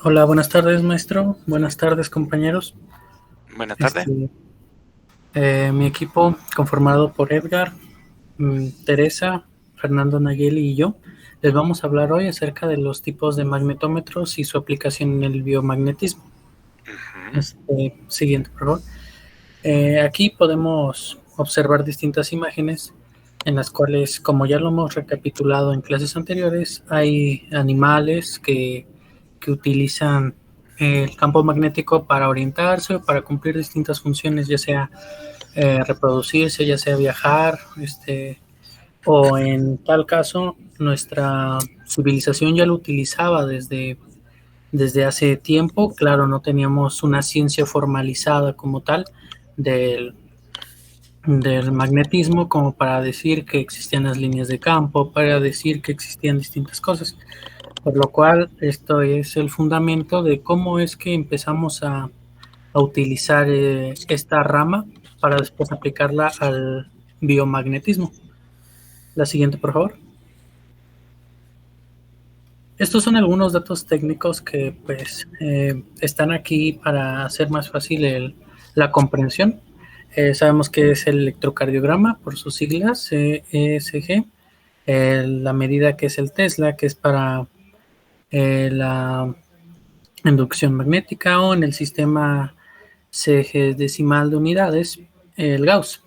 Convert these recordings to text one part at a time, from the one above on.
Hola, buenas tardes, maestro. Buenas tardes, compañeros. Buenas tardes. Este, Mi equipo, conformado por Edgar, Teresa, Fernando Nayeli y yo, les vamos a hablar hoy acerca de los tipos de magnetómetros y su aplicación en el biomagnetismo. Ujú. Siguiente, por favor. Aquí podemos observar distintas imágenes en las cuales, como ya lo hemos recapitulado en clases anteriores, hay animales que utilizan el campo magnético para orientarse o para cumplir distintas funciones, ya sea reproducirse, ya sea viajar, o en tal caso, nuestra civilización ya lo utilizaba desde hace tiempo. Claro, no teníamos una ciencia formalizada como tal del, del magnetismo como para decir que existían las líneas de campo, para decir que existían distintas cosas. Por lo cual, esto es el fundamento de cómo es que empezamos a utilizar esta rama para después aplicarla al biomagnetismo. La siguiente, por favor. Estos son algunos datos técnicos que pues están aquí para hacer más fácil la comprensión. Sabemos que es el electrocardiograma por sus siglas, ESG, la medida que es el Tesla, que es para la inducción magnética, o en el sistema CG decimal de unidades, el Gauss.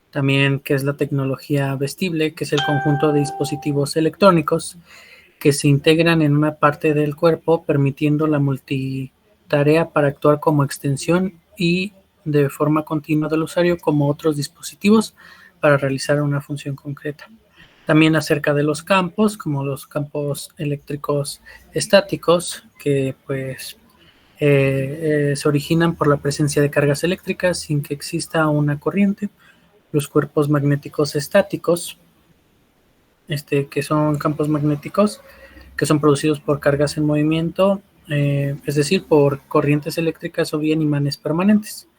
También que es la tecnología vestible, que es el conjunto de dispositivos electrónicos que se integran en una parte del cuerpo, permitiendo la multitarea para actuar como extensión y de forma continua del usuario como otros dispositivos para realizar una función concreta. También acerca de los campos, como los campos eléctricos estáticos, que pues se originan por la presencia de cargas eléctricas sin que exista una corriente. Los cuerpos magnéticos estáticos, que son campos magnéticos que son producidos por cargas en movimiento, es decir, por corrientes eléctricas o bien imanes permanentes.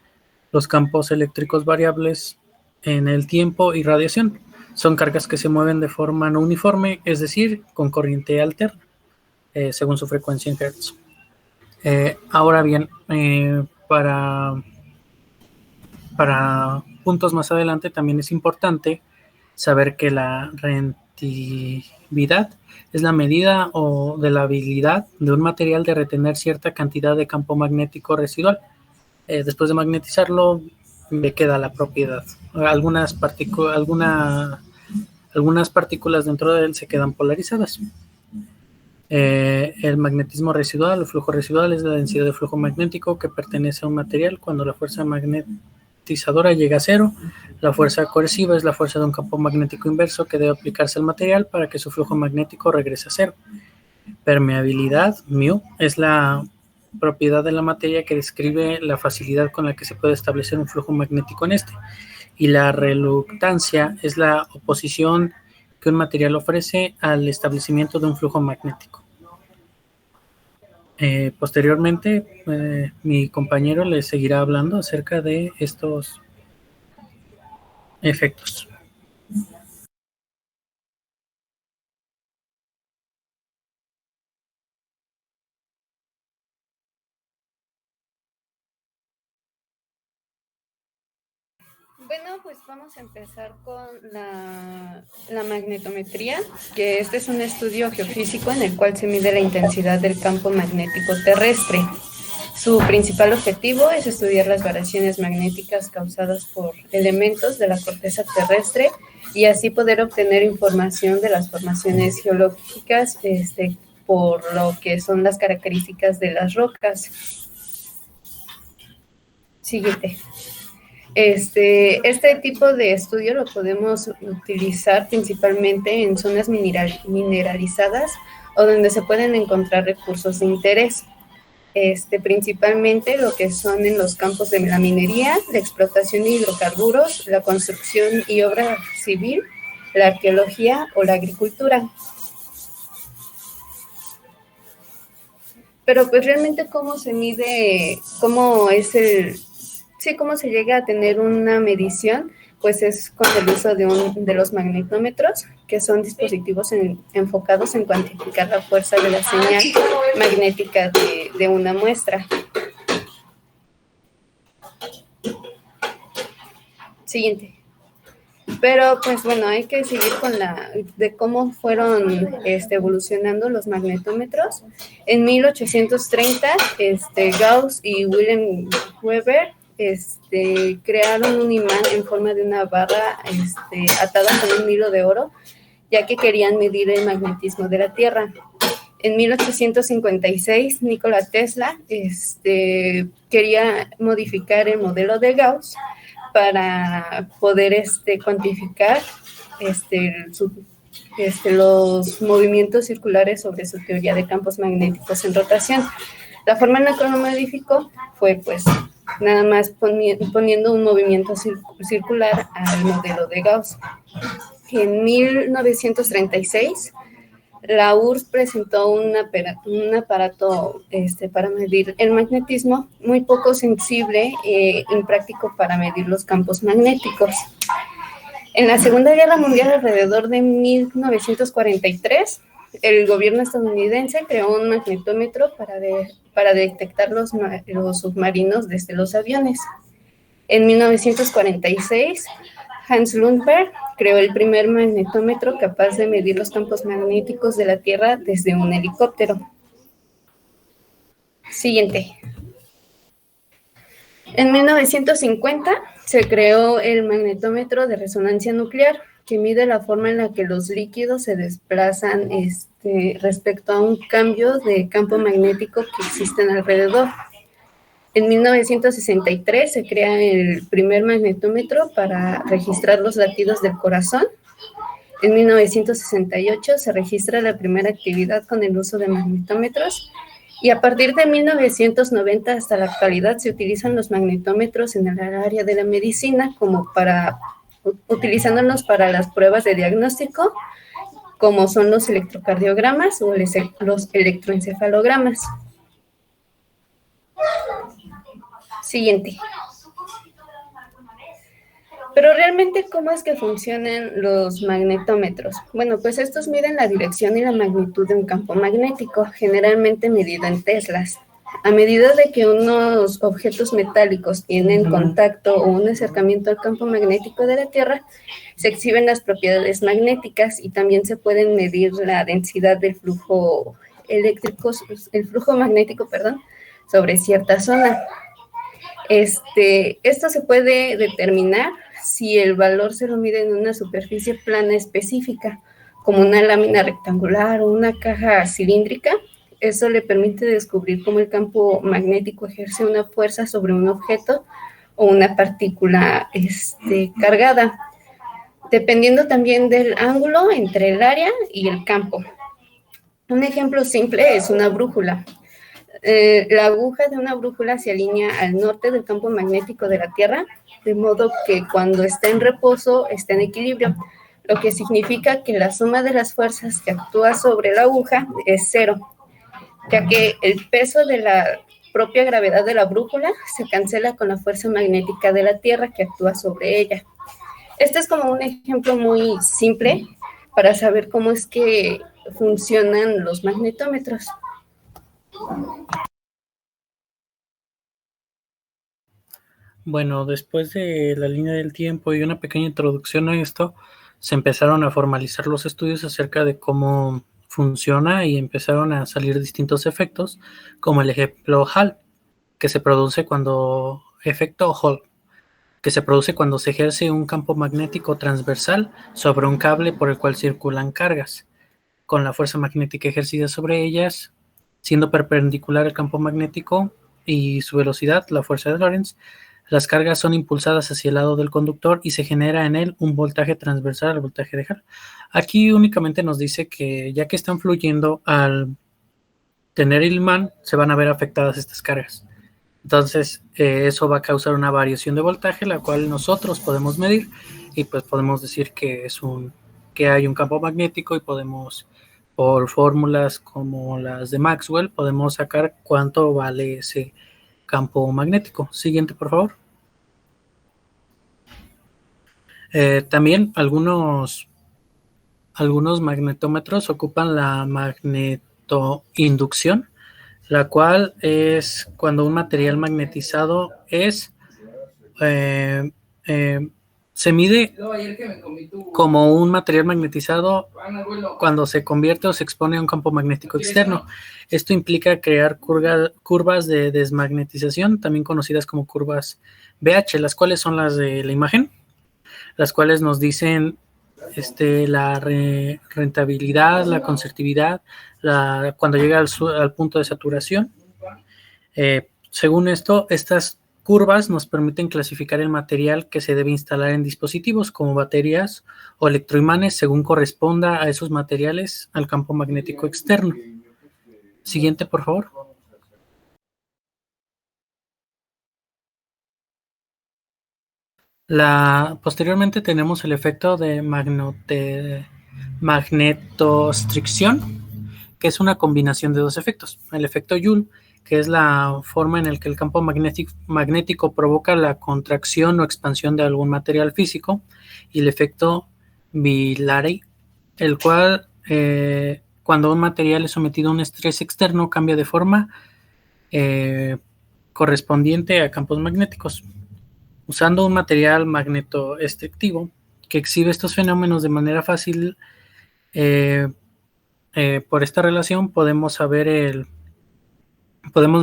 Los campos eléctricos variables en el tiempo y radiación son cargas que se mueven de forma no uniforme, es decir, con corriente alterna, según su frecuencia en Hertz. Ahora bien, para puntos más adelante también es importante saber que la reentividad es la medida o de la habilidad de un material de retener cierta cantidad de campo magnético residual. Después de magnetizarlo, le queda la propiedad. Algunas partículas dentro de él se quedan polarizadas. El magnetismo residual o flujo residual es la densidad de flujo magnético que pertenece a un material cuando la fuerza magnetizadora llega a cero. La fuerza coerciva es la fuerza de un campo magnético inverso que debe aplicarse al material para que su flujo magnético regrese a cero. Permeabilidad, μ, es la propiedad de la materia que describe la facilidad con la que se puede establecer un flujo magnético en este. Y la reluctancia es la oposición que un material ofrece al establecimiento de un flujo magnético. Posteriormente, mi compañero les seguirá hablando acerca de estos efectos. Bueno, pues vamos a empezar con la magnetometría, que este es un estudio geofísico en el cual se mide la intensidad del campo magnético terrestre. Su principal objetivo es estudiar las variaciones magnéticas causadas por elementos de la corteza terrestre y así poder obtener información de las formaciones geológicas, por lo que son las características de las rocas. Siguiente. Este tipo de estudio lo podemos utilizar principalmente en zonas mineralizadas o donde se pueden encontrar recursos de interés. Principalmente lo que son en los campos de la minería, la explotación de hidrocarburos, la construcción y obra civil, la arqueología o la agricultura. Pero pues realmente cómo se mide, cómo es cómo se llega a tener una medición pues es con el uso de los magnetómetros, que son dispositivos enfocados en cuantificar la fuerza de la señal magnética de una muestra. Siguiente. Pero pues bueno, hay que seguir con de cómo fueron evolucionando los magnetómetros. En 1830, Gauss y Wilhelm Weber crearon un imán en forma de una barra atada con un hilo de oro, ya que querían medir el magnetismo de la Tierra. En 1856, Nikola Tesla quería modificar el modelo de Gauss para poder cuantificar los movimientos circulares sobre su teoría de campos magnéticos en rotación. La forma en la que lo modificó fue pues nada más poniendo un movimiento circular al modelo de Gauss. En 1936, la URSS presentó un aparato para medir el magnetismo muy poco sensible e impráctico para medir los campos magnéticos. En la Segunda Guerra Mundial, alrededor de 1943, el gobierno estadounidense creó un magnetómetro para detectar los submarinos desde los aviones. En 1946, Hans Lundberg creó el primer magnetómetro capaz de medir los campos magnéticos de la Tierra desde un helicóptero. Siguiente. En 1950 se creó el magnetómetro de resonancia nuclear, que mide la forma en la que los líquidos se desplazan respecto a un cambio de campo magnético que existen alrededor. En 1963 se crea el primer magnetómetro para registrar los latidos del corazón. En 1968 se registra la primera actividad con el uso de magnetómetros. Y a partir de 1990 hasta la actualidad se utilizan los magnetómetros en el área de la medicina utilizándolos para las pruebas de diagnóstico, como son los electrocardiogramas o los electroencefalogramas. Siguiente. Pero realmente, ¿cómo es que funcionan los magnetómetros? Bueno, pues estos miden la dirección y la magnitud de un campo magnético, generalmente medido en teslas. A medida de que unos objetos metálicos tienen contacto o un acercamiento al campo magnético de la Tierra, se exhiben las propiedades magnéticas y también se pueden medir la densidad del flujo magnético, sobre cierta zona. Esto se puede determinar si el valor se lo mide en una superficie plana específica, como una lámina rectangular o una caja cilíndrica. Eso le permite descubrir cómo el campo magnético ejerce una fuerza sobre un objeto o una partícula cargada, dependiendo también del ángulo entre el área y el campo. Un ejemplo simple es una brújula. La aguja de una brújula se alinea al norte del campo magnético de la Tierra, de modo que cuando está en reposo está en equilibrio, lo que significa que la suma de las fuerzas que actúa sobre la aguja es cero, ya que el peso de la propia gravedad de la brújula se cancela con la fuerza magnética de la Tierra que actúa sobre ella. Este es como un ejemplo muy simple para saber cómo es que funcionan los magnetómetros. Bueno, después de la línea del tiempo y una pequeña introducción a esto, se empezaron a formalizar los estudios acerca de cómo funciona y empezaron a salir distintos efectos, como el ejemplo Hall, que se produce cuando efecto Hall, que se produce cuando se ejerce un campo magnético transversal sobre un cable por el cual circulan cargas, con la fuerza magnética ejercida sobre ellas, siendo perpendicular el campo magnético y su velocidad, la fuerza de Lorentz. Las cargas son impulsadas hacia el lado del conductor y se genera en él un voltaje transversal al voltaje de Hall. Aquí únicamente nos dice que ya que están fluyendo, al tener el imán, se van a ver afectadas estas cargas. Entonces, eso va a causar una variación de voltaje, la cual nosotros podemos medir y pues podemos decir que que hay un campo magnético y podemos, por fórmulas como las de Maxwell, podemos sacar cuánto vale ese campo magnético. Siguiente, por favor. También algunos magnetómetros ocupan la magnetoinducción, la cual es cuando un material magnetizado eh, eh, se mide como un material magnetizado cuando se convierte o se expone a un campo magnético externo. Esto implica crear curvas de desmagnetización, también conocidas como curvas BH, las cuales son las de la imagen, las cuales nos dicen la rentabilidad, la concertividad, cuando llega al punto de saturación. Según esto, estas curvas nos permiten clasificar el material que se debe instalar en dispositivos como baterías o electroimanes según corresponda a esos materiales al campo magnético externo. Siguiente, por favor. Posteriormente tenemos el efecto de magnetostricción, que es una combinación de dos efectos. El efecto Joule, que es la forma en la que el campo magnético provoca la contracción o expansión de algún material físico, y el efecto Villari, el cual cuando un material es sometido a un estrés externo cambia de forma correspondiente a campos magnéticos. Usando un material magnetoestrictivo que exhibe estos fenómenos de manera fácil, por esta relación podemos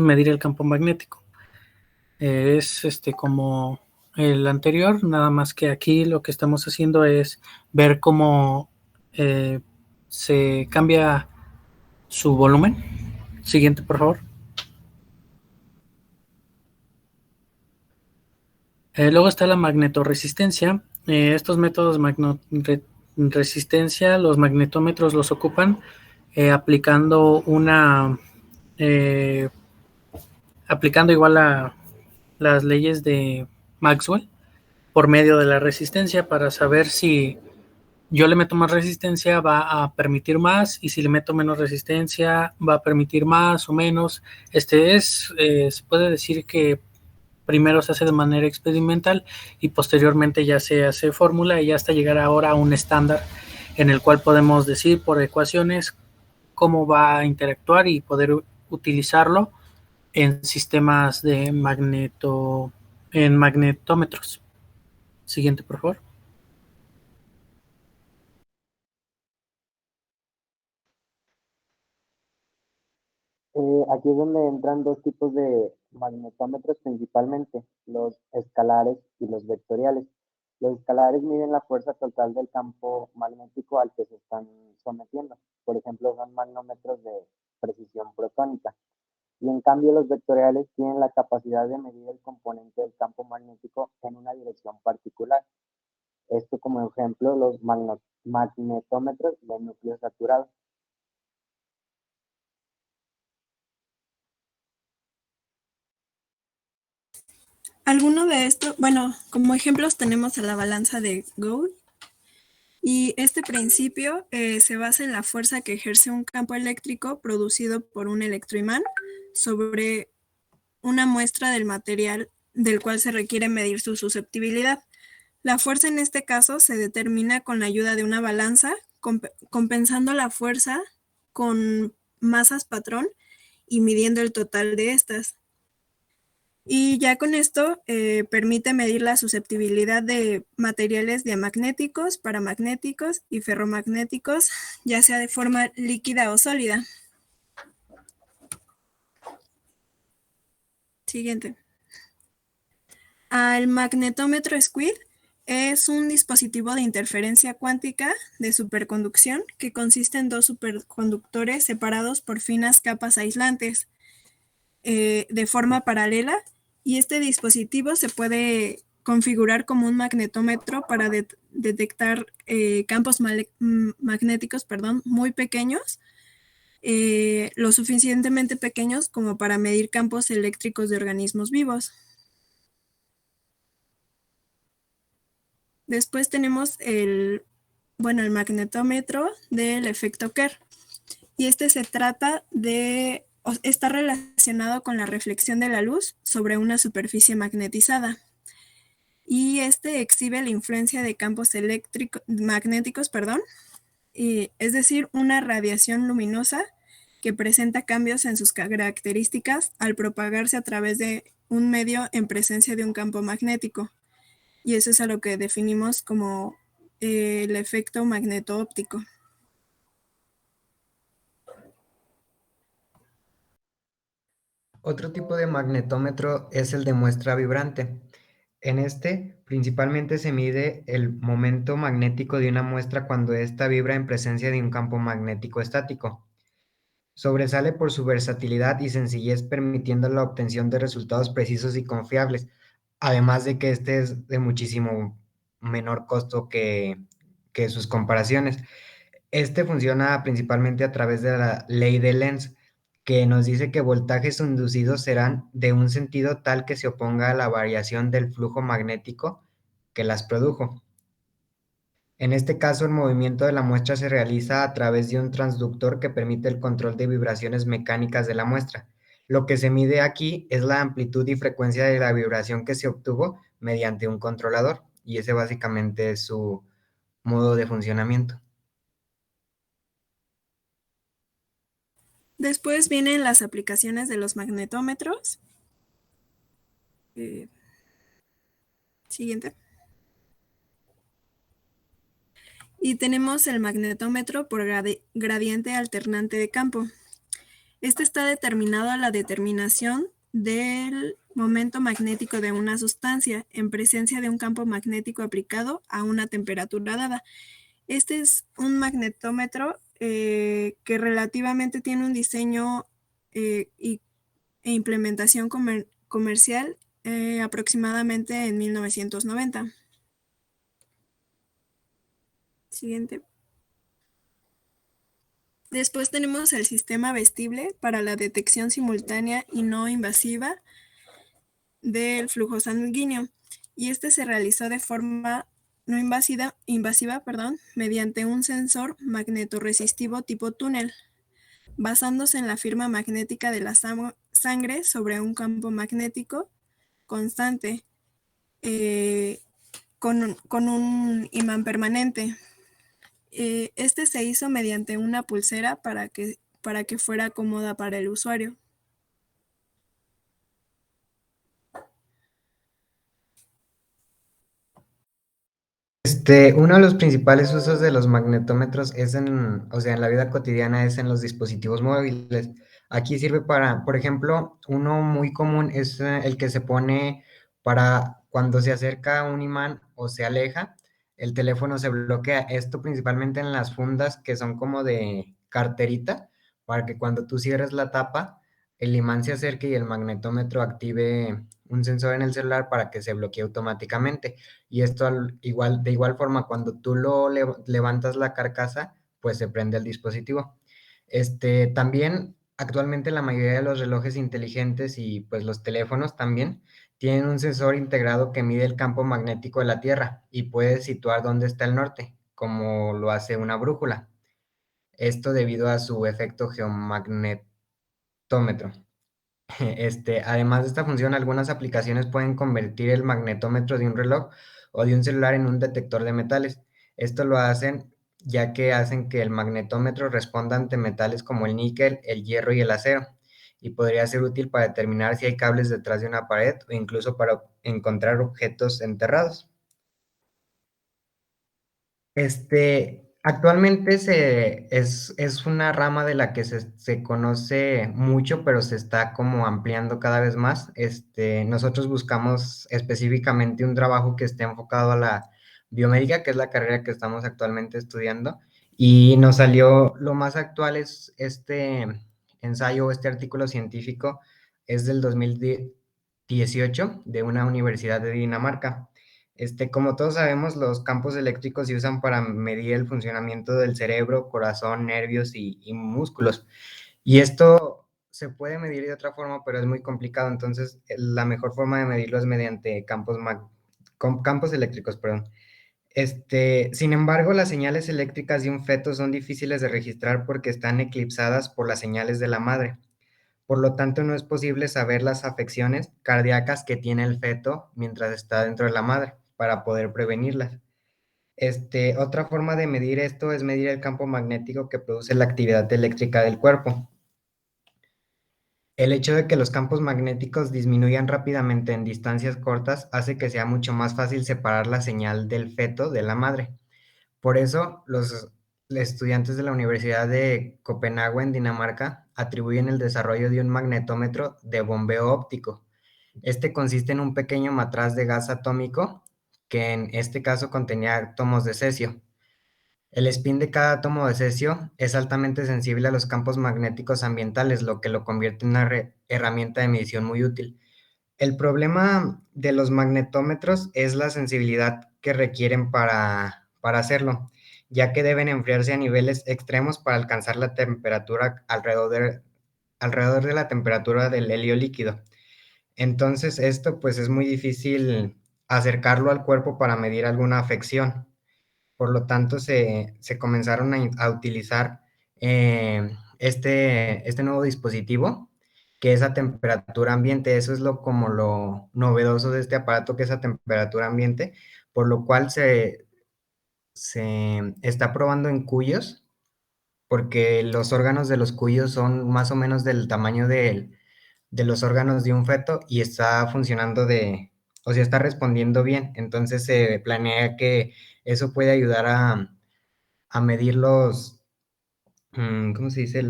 medir el campo magnético. Es como el anterior, nada más que aquí lo que estamos haciendo es ver cómo se cambia su volumen. Siguiente, por favor. Luego está la magnetoresistencia. Estos métodos resistencia, los magnetómetros los ocupan aplicando igual a las leyes de Maxwell por medio de la resistencia para saber si yo le meto más resistencia va a permitir más y si le meto menos resistencia va a permitir más o menos. Se puede decir que primero se hace de manera experimental y posteriormente ya se hace fórmula y hasta llegar ahora a un estándar en el cual podemos decir por ecuaciones cómo va a interactuar y poder utilizarlo en sistemas de en magnetómetros. Siguiente, por favor. Aquí es donde entran dos tipos de magnetómetros principalmente, los escalares y los vectoriales. Los escalares miden la fuerza total del campo magnético al que se están sometiendo. Por ejemplo, son magnómetros de precisión protónica. Y en cambio los vectoriales tienen la capacidad de medir el componente del campo magnético en una dirección particular. Esto como ejemplo los magnetómetros de núcleo saturado. Alguno de estos, bueno, como ejemplos tenemos a la balanza de Gould, y este principio se basa en la fuerza que ejerce un campo eléctrico producido por un electroimán sobre una muestra del material del cual se requiere medir su susceptibilidad. La fuerza en este caso se determina con la ayuda de una balanza, compensando la fuerza con masas patrón y midiendo el total de estas. Y ya con esto permite medir la susceptibilidad de materiales diamagnéticos, paramagnéticos y ferromagnéticos, ya sea de forma líquida o sólida. Siguiente. El magnetómetro SQUID es un dispositivo de interferencia cuántica de superconducción que consiste en dos superconductores separados por finas capas aislantes de forma paralela, y este dispositivo se puede configurar como un magnetómetro para detectar campos magnéticos muy pequeños, lo suficientemente pequeños como para medir campos eléctricos de organismos vivos. Después tenemos el magnetómetro del efecto Kerr, y este está relacionado con la reflexión de la luz sobre una superficie magnetizada. y este exhibe la influencia de campos magnéticos, es decir, una radiación luminosa que presenta cambios en sus características al propagarse a través de un medio en presencia de un campo magnético. Y eso es a lo que definimos como el efecto magneto-óptico. Otro tipo de magnetómetro es el de muestra vibrante. En este, principalmente se mide el momento magnético de una muestra cuando ésta vibra en presencia de un campo magnético estático. Sobresale por su versatilidad y sencillez, permitiendo la obtención de resultados precisos y confiables, además de que este es de muchísimo menor costo que sus comparaciones. Este funciona principalmente a través de la ley de Lenz, que nos dice que voltajes inducidos serán de un sentido tal que se oponga a la variación del flujo magnético que las produjo. En este caso, el movimiento de la muestra se realiza a través de un transductor que permite el control de vibraciones mecánicas de la muestra. Lo que se mide aquí es la amplitud y frecuencia de la vibración que se obtuvo mediante un controlador, y ese básicamente es su modo de funcionamiento. Después vienen las aplicaciones de los magnetómetros. Siguiente. Y tenemos el magnetómetro por gradiente alternante de campo. Este está determinado a la determinación del momento magnético de una sustancia en presencia de un campo magnético aplicado a una temperatura dada. Este es un magnetómetro que relativamente tiene un diseño e implementación comercial aproximadamente en 1990. Siguiente. Después tenemos el sistema vestible para la detección simultánea y no invasiva del flujo sanguíneo. Y este se realizó de forma no invasiva, mediante un sensor magnetorresistivo tipo túnel, basándose en la firma magnética de la sangre sobre un campo magnético constante con un imán permanente. Este se hizo mediante una pulsera para que fuera cómoda para el usuario. Uno de los principales usos de los magnetómetros es en la vida cotidiana es en los dispositivos móviles. Aquí sirve para, por ejemplo, uno muy común es el que se pone para cuando se acerca un imán o se aleja, el teléfono se bloquea. Esto principalmente en las fundas que son como de carterita, para que cuando tú cierres la tapa, el imán se acerque y el magnetómetro active un sensor en el celular para que se bloquee automáticamente. Y esto de igual forma, cuando tú levantas la carcasa, pues se prende el dispositivo. También actualmente la mayoría de los relojes inteligentes y pues los teléfonos también tienen un sensor integrado que mide el campo magnético de la Tierra y puede situar dónde está el norte, como lo hace una brújula. Esto debido a su efecto geomagnetómetro. Además de esta función, algunas aplicaciones pueden convertir el magnetómetro de un reloj o de un celular en un detector de metales. Esto lo hacen ya que hacen que el magnetómetro responda ante metales como el níquel, el hierro y el acero, y podría ser útil para determinar si hay cables detrás de una pared o incluso para encontrar objetos enterrados. Actualmente es una rama de la que se conoce mucho, pero se está como ampliando cada vez más. Nosotros buscamos específicamente un trabajo que esté enfocado a la biomédica, que es la carrera que estamos actualmente estudiando, y nos salió lo más actual es este ensayo, este artículo científico, es del 2018 de una universidad de Dinamarca. Como todos sabemos, los campos eléctricos se usan para medir el funcionamiento del cerebro, corazón, nervios y músculos. Y esto se puede medir de otra forma, pero es muy complicado. Entonces, la mejor forma de medirlo es mediante campos eléctricos, perdón. Sin embargo, las señales eléctricas de un feto son difíciles de registrar porque están eclipsadas por las señales de la madre. Por lo tanto, no es posible saber las afecciones cardíacas que tiene el feto mientras está dentro de la madre. para poder prevenirlas. Otra forma de medir esto es medir el campo magnético que produce la actividad eléctrica del cuerpo. El hecho de que los campos magnéticos disminuyan rápidamente en distancias cortas hace que sea mucho más fácil separar la señal del feto de la madre. Por eso, los estudiantes de la Universidad de Copenhague en Dinamarca atribuyen el desarrollo de un magnetómetro de bombeo óptico. Este consiste en un pequeño matraz de gas atómico que en este caso contenía átomos de cesio. El spin de cada átomo de cesio es altamente sensible a los campos magnéticos ambientales, lo que lo convierte en una herramienta de medición muy útil. El problema de los magnetómetros es la sensibilidad que requieren para hacerlo, ya que deben enfriarse a niveles extremos para alcanzar la temperatura alrededor de la temperatura del helio líquido. Entonces, esto pues es muy difícil acercarlo al cuerpo para medir alguna afección. Por lo tanto, se comenzaron a utilizar este nuevo dispositivo, que es a temperatura ambiente. Eso es como lo novedoso de este aparato, que es a temperatura ambiente, por lo cual se está probando en cuyos, porque los órganos de los cuyos son más o menos del tamaño de los órganos de un feto y está funcionando o sea, está respondiendo bien. Entonces se planea que eso puede ayudar a medir ¿cómo se dice?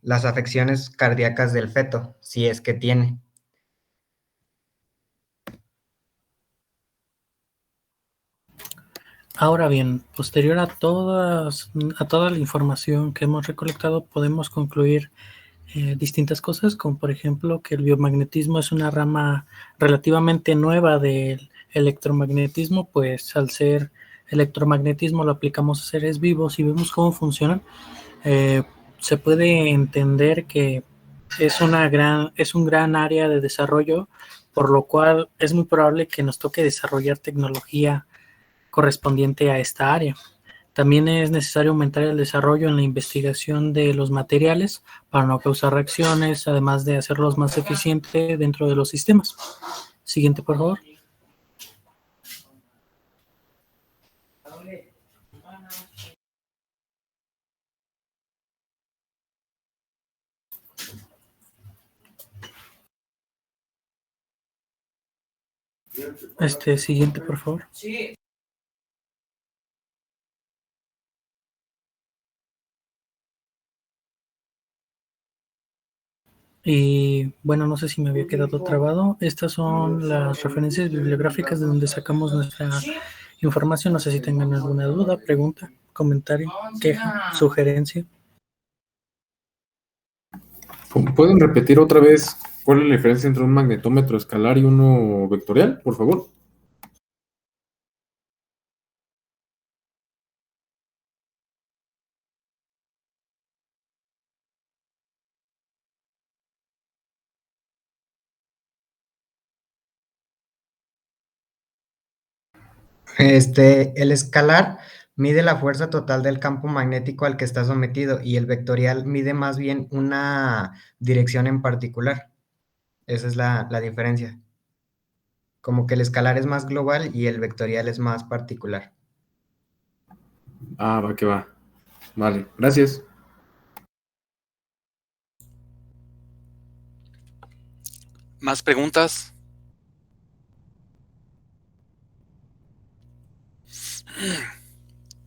Las afecciones cardíacas del feto, si es que tiene. Ahora bien, posterior a toda la información que hemos recolectado, podemos concluir distintas cosas, como por ejemplo que el biomagnetismo es una rama relativamente nueva del electromagnetismo, pues al ser electromagnetismo lo aplicamos a seres vivos y vemos cómo funcionan. Se puede entender que es un gran área de desarrollo, por lo cual es muy probable que nos toque desarrollar tecnología correspondiente a esta área. También es necesario aumentar el desarrollo en la investigación de los materiales para no causar reacciones, además de hacerlos más eficientes dentro de los sistemas. Siguiente, por favor. Siguiente, por favor. Y bueno, no sé si me había quedado trabado. Estas son las referencias bibliográficas de donde sacamos nuestra información. No sé si tengan alguna duda, pregunta, comentario, queja, sugerencia. ¿Pueden repetir otra vez cuál es la diferencia entre un magnetómetro escalar y uno vectorial, por favor? El escalar mide la fuerza total del campo magnético al que está sometido y el vectorial mide más bien una dirección en particular. Esa es la diferencia. Como que el escalar es más global y el vectorial es más particular. Va que va. Vale, gracias. ¿Más preguntas?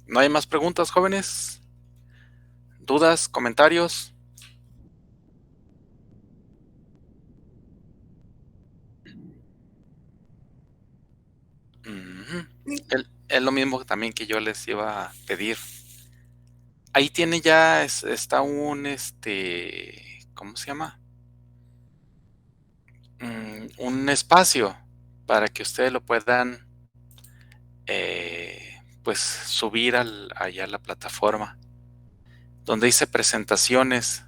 ¿No hay más preguntas, jóvenes? ¿Dudas? ¿Comentarios? Es lo mismo también que yo les iba a pedir. Ahí tiene ya, está un, ¿cómo se llama? Un espacio para que ustedes lo puedan, pues, subir allá a la plataforma, donde dice presentaciones.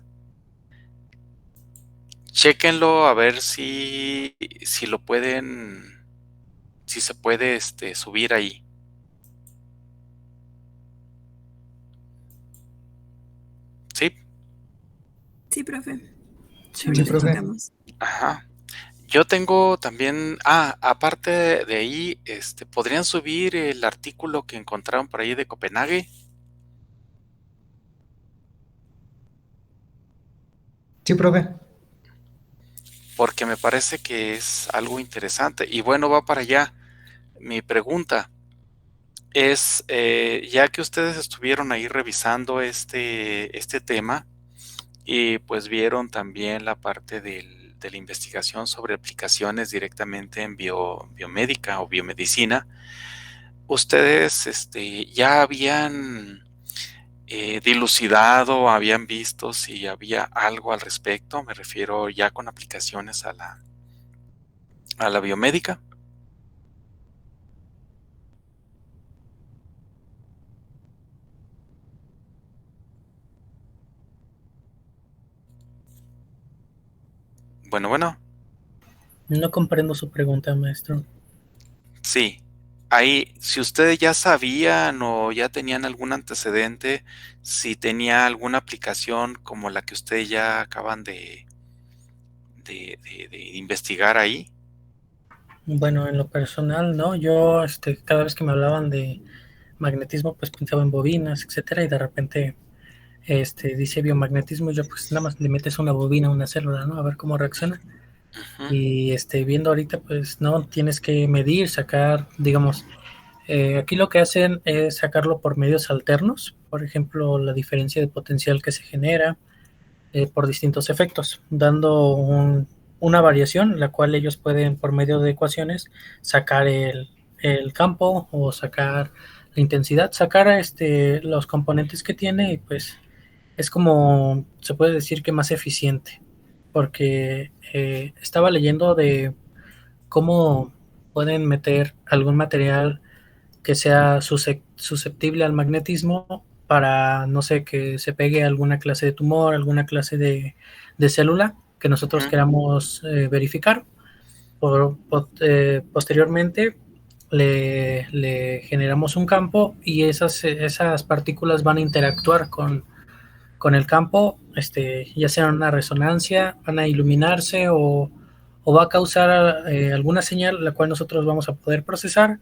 Chéquenlo a ver si lo pueden, si se puede, subir ahí. ¿Sí? Sí, profe. Sí, Ahorita profe. checamos. Ajá. Yo tengo también, aparte de ahí, ¿podrían subir el artículo que encontraron por ahí de Copenhague? Sí, profe. Porque me parece que es algo interesante. Y bueno, va para allá. Mi pregunta es, ya que ustedes estuvieron ahí revisando este tema y pues vieron también la parte de la investigación sobre aplicaciones directamente en biomédica o biomedicina, ¿ustedes ya habían dilucidado, habían visto si había algo al respecto? Me refiero ya con aplicaciones a la biomédica. Bueno, No comprendo su pregunta, maestro. sí. Ahí, si ustedes ya sabían o ya tenían algún antecedente, si tenía alguna aplicación como la que ustedes ya acaban de investigar ahí. Bueno, en lo personal, ¿no? Yo, cada vez que me hablaban de magnetismo, pues pensaba en bobinas, etcétera, y de repente, dice biomagnetismo, y yo pues nada más le metes una bobina a una célula, ¿no? A ver cómo reacciona. Ujú, Y viendo ahorita, pues no, tienes que medir, sacar, digamos, aquí lo que hacen es sacarlo por medios alternos, por ejemplo, la diferencia de potencial que se genera por distintos efectos, dando una variación, la cual ellos pueden, por medio de ecuaciones, sacar el campo o sacar la intensidad, sacar los componentes que tiene y pues es como se puede decir que más eficiente, porque estaba leyendo de cómo pueden meter algún material que sea susceptible al magnetismo para, no sé, que se pegue a alguna clase de tumor, alguna clase de célula que nosotros ujú, queramos verificar. Posteriormente le generamos un campo y esas partículas van a interactuar con el campo, ya sea una resonancia, van a iluminarse o va a causar alguna señal la cual nosotros vamos a poder procesar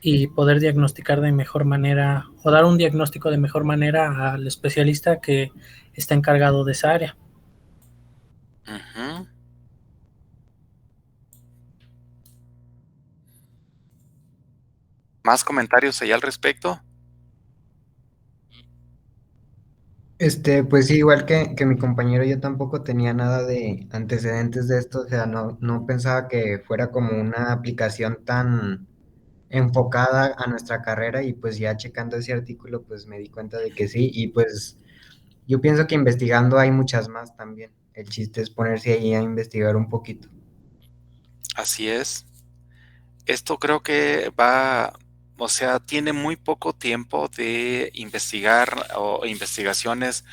y poder diagnosticar de mejor manera o dar un diagnóstico de mejor manera al especialista que está encargado de esa área. ujú. ¿Más comentarios ahí al respecto? Pues sí, igual que mi compañero, yo tampoco tenía nada de antecedentes de esto, o sea, no pensaba que fuera como una aplicación tan enfocada a nuestra carrera y pues ya checando ese artículo, pues me di cuenta de que sí, y pues yo pienso que investigando hay muchas más también. El chiste es ponerse ahí a investigar un poquito. Así es. Esto creo que o sea, tiene muy poco tiempo de investigar o investigaciones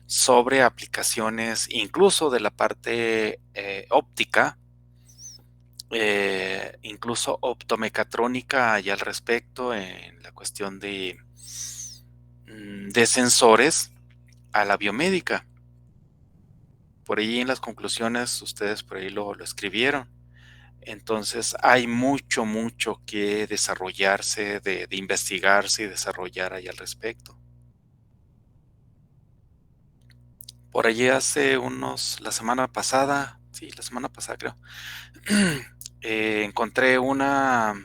sobre aplicaciones, incluso de la parte óptica, incluso optomecatrónica y al respecto en la cuestión de sensores a la biomédica. Por ahí en las conclusiones ustedes por ahí lo escribieron. Entonces hay mucho que desarrollarse, de investigarse y desarrollar ahí al respecto. Por allí hace la semana pasada, sí, la semana pasada creo, encontré una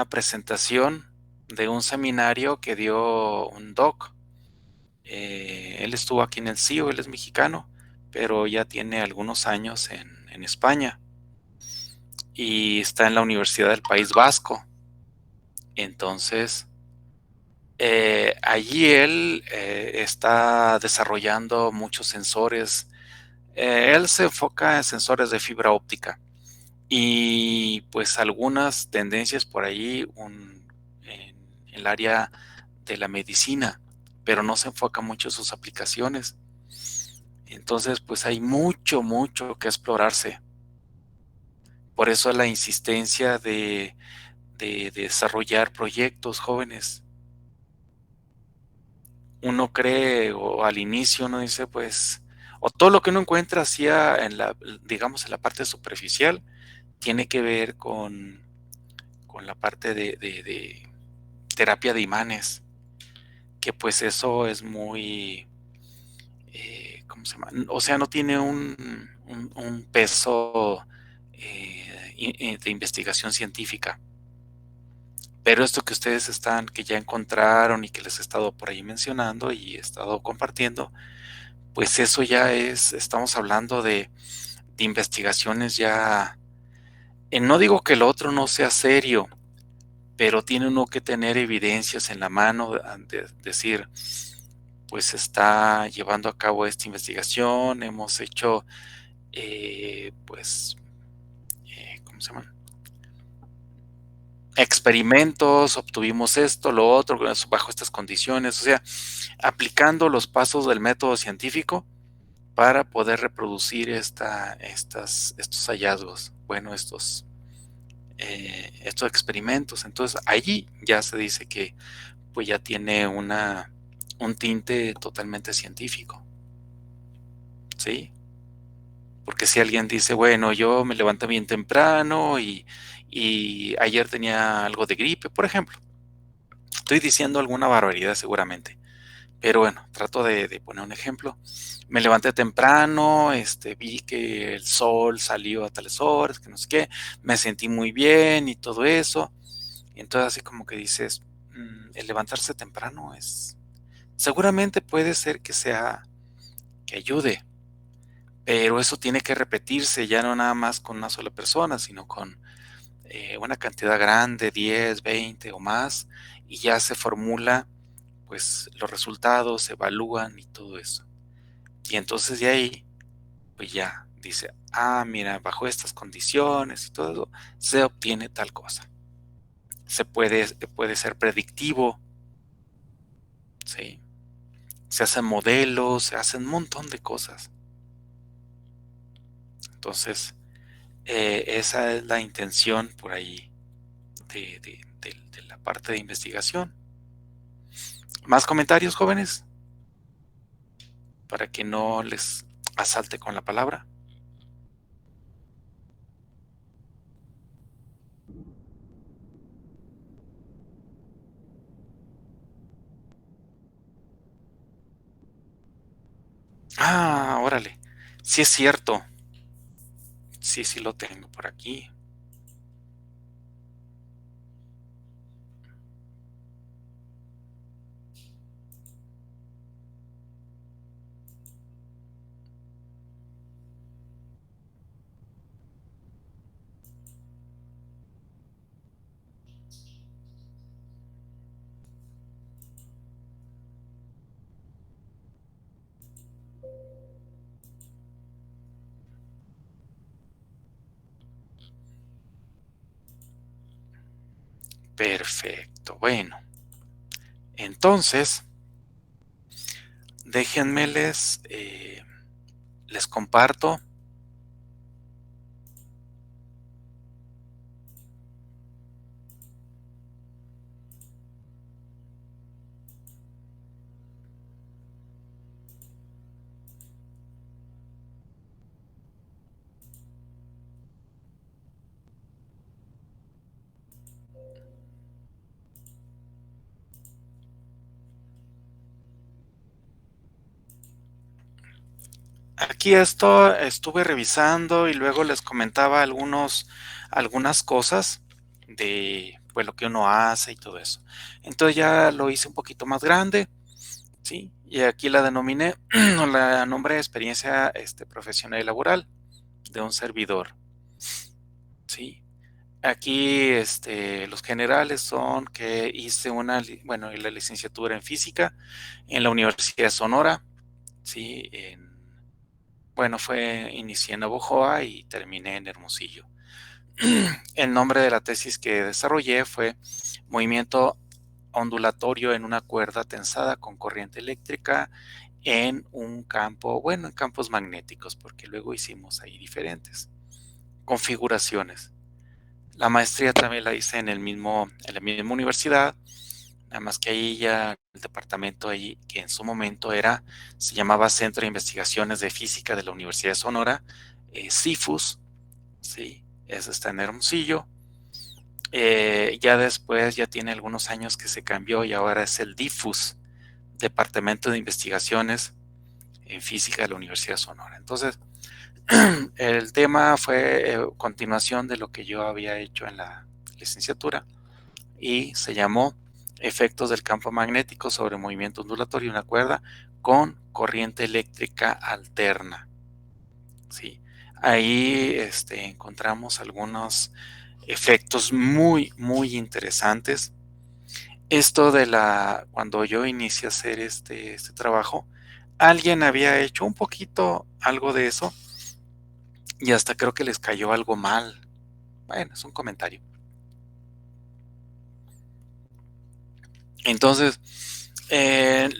presentación de un seminario que dio un doc. Él estuvo aquí en el CIO, él es mexicano, pero ya tiene algunos años en España y está en la Universidad del País Vasco. Entonces, allí él está desarrollando muchos sensores. Él se enfoca en sensores de fibra óptica y pues algunas tendencias por ahí en el área de la medicina, pero no se enfoca mucho en sus aplicaciones. Entonces, pues hay mucho que explorarse. Por eso la insistencia de desarrollar proyectos jóvenes. Uno cree o al inicio uno dice pues, o todo lo que uno encuentra hacia digamos, en la parte superficial, tiene que ver con la parte de terapia de imanes, que pues eso es muy, ¿cómo se llama? O sea, no tiene un peso de investigación científica. Pero esto que ustedes que ya encontraron y que les he estado por ahí mencionando y he estado compartiendo, pues eso ya estamos hablando de investigaciones ya, no digo que el otro no sea serio, pero tiene uno que tener evidencias en la mano de decir, pues está llevando a cabo esta investigación, hemos hecho, pues, ¿cómo se llama? Experimentos, obtuvimos esto, lo otro, bajo estas condiciones, o sea, aplicando los pasos del método científico para poder reproducir estos hallazgos, bueno, estos experimentos. Entonces, allí ya se dice que pues ya tiene un tinte totalmente científico, ¿sí? Porque si alguien dice, bueno, yo me levanté bien temprano y ayer tenía algo de gripe, por ejemplo, estoy diciendo alguna barbaridad seguramente, pero bueno, trato de poner un ejemplo. Me levanté temprano, vi que el sol salió a tales horas, que no sé qué, me sentí muy bien y todo eso. Y entonces así como que dices, el levantarse temprano seguramente puede ser que ayude, pero eso tiene que repetirse ya no nada más con una sola persona, sino con una cantidad grande, 10, 20 o más, y ya se formula, pues los resultados se evalúan y todo eso. Y entonces de ahí, pues ya dice, mira, bajo estas condiciones y todo eso, se obtiene tal cosa. Puede ser predictivo, ¿sí? Se hacen modelos, se hacen un montón de cosas. Entonces, esa es la intención por ahí de la parte de investigación. ¿Más comentarios, jóvenes? Para que no les asalte con la palabra. Órale. Sí es cierto. Sí lo tengo por aquí. Perfecto. Bueno. Entonces, déjenme les comparto. Aquí esto estuve revisando y luego les comentaba algunas cosas de pues lo que uno hace y todo eso. Entonces ya lo hice un poquito más grande, ¿sí? Y aquí la denominé, la nombré experiencia profesional y laboral de un servidor, ¿sí? Aquí los generales son que hice la licenciatura en física en la Universidad de Sonora, ¿sí? Inicié en Navojoa y terminé en Hermosillo. El nombre de la tesis que desarrollé fue Movimiento ondulatorio en una cuerda tensada con corriente eléctrica en un campo, en campos magnéticos, porque luego hicimos ahí diferentes configuraciones. La maestría también la hice en la misma universidad, nada más que ahí ya el departamento ahí, que en su momento se llamaba Centro de Investigaciones de Física de la Universidad de Sonora, CIFUS, sí, eso está en Hermosillo. Ya después, ya tiene algunos años que se cambió y ahora es el DIFUS, Departamento de Investigaciones en Física de la Universidad de Sonora. Entonces, el tema fue continuación de lo que yo había hecho en la licenciatura y se llamó Efectos del campo magnético sobre movimiento ondulatorio de una cuerda con corriente eléctrica alterna. Sí, ahí encontramos algunos efectos muy, muy interesantes. Esto cuando yo inicié a hacer este trabajo, alguien había hecho un poquito algo de eso y hasta creo que les cayó algo mal. Bueno, es un comentario. Entonces,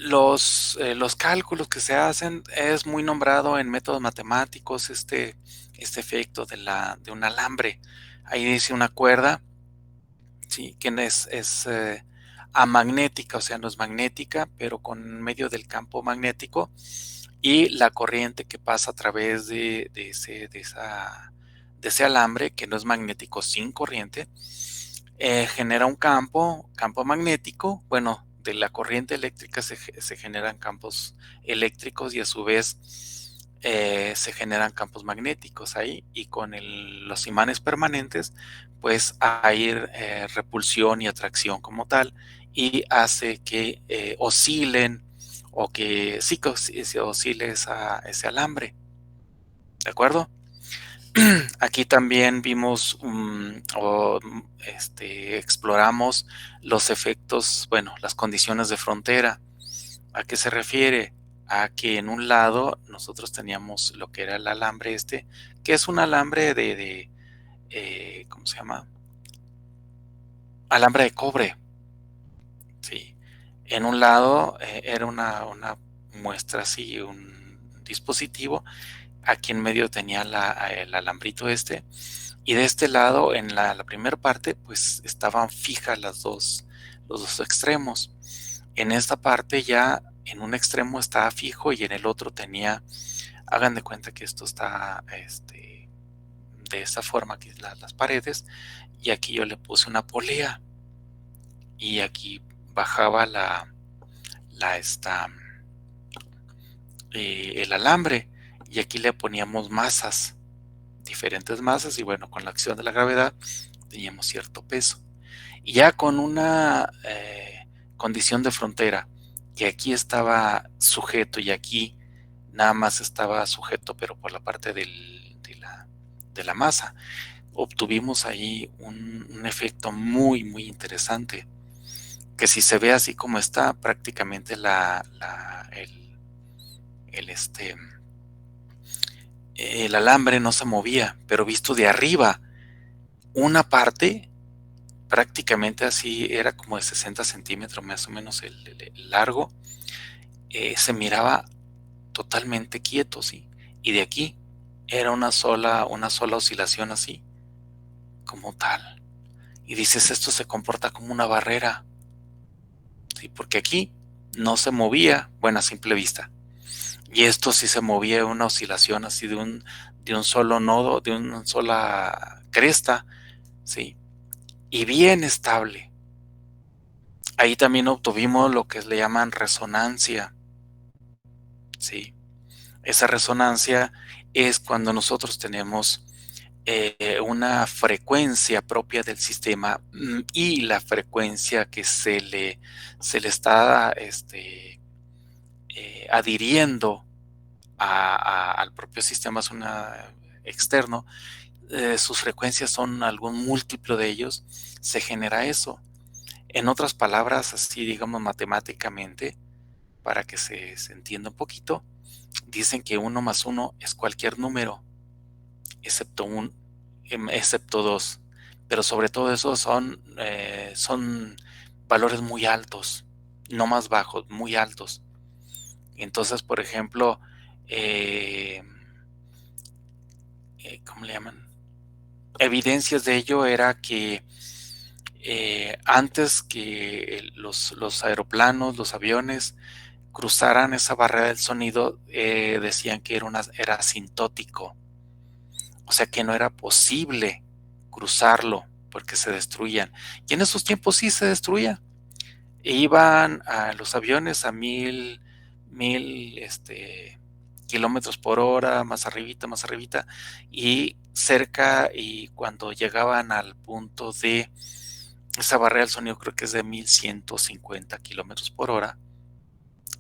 los cálculos que se hacen es muy nombrado en métodos matemáticos este efecto de un alambre. Ahí dice una cuerda, sí, que es amagnética, o sea, no es magnética, pero con medio del campo magnético y la corriente que pasa a través de ese alambre, que no es magnético, sin corriente, genera un campo magnético. Bueno, de la corriente eléctrica se generan campos eléctricos y a su vez se generan campos magnéticos ahí, y con los imanes permanentes pues hay repulsión y atracción como tal, y hace que oscilen, o que sí se oscile ese alambre, ¿de acuerdo? Aquí también vimos exploramos los efectos, bueno, las condiciones de frontera. ¿A qué se refiere? A que en un lado nosotros teníamos lo que era el alambre que es un alambre ¿cómo se llama? Alambre de cobre. Sí. En un lado era una muestra así, un dispositivo. Aquí en medio tenía el alambrito y de este lado, en la primera parte, pues estaban fijas los dos extremos. En esta parte ya, en un extremo estaba fijo y en el otro tenía, hagan de cuenta que esto está de esta forma, que es las paredes, y aquí yo le puse una polea y aquí bajaba el alambre, y aquí le poníamos masas, diferentes masas, y bueno, con la acción de la gravedad teníamos cierto peso. Y ya con una condición de frontera, que aquí estaba sujeto y aquí nada más estaba sujeto, pero por la parte de la masa, obtuvimos ahí un efecto muy, muy interesante, que si se ve así como está, prácticamente el alambre no se movía, pero visto de arriba, una parte prácticamente así era como de 60 centímetros más o menos el largo, se miraba totalmente quieto, ¿sí? Y de aquí era una sola oscilación así, como tal. Y dices, esto se comporta como una barrera, ¿sí? Porque aquí no se movía, bueno, a simple vista. Y esto sí se movía, una oscilación así de un solo nodo, de una sola cresta, ¿sí? Y bien estable. Ahí también obtuvimos lo que le llaman resonancia, ¿sí? Esa resonancia es cuando nosotros tenemos una frecuencia propia del sistema y la frecuencia que se le está adhiriendo al propio sistema externo. Sus frecuencias son algún múltiplo de ellos, se genera eso. En otras palabras, así digamos matemáticamente, para que se entienda un poquito, dicen que 1 más 1 es cualquier número, excepto 2, pero sobre todo eso son valores muy altos, no más bajos, muy altos. Entonces, por ejemplo, ¿cómo le llaman? Evidencias de ello era que antes que los aeroplanos, los aviones cruzaran esa barrera del sonido, decían que era asintótico, o sea que no era posible cruzarlo porque se destruían. Y en esos tiempos sí se destruía. Iban a los aviones a mil kilómetros por hora, más arribita, y cerca, y cuando llegaban al punto de esa barrera del sonido, creo que es de 1150 kilómetros por hora,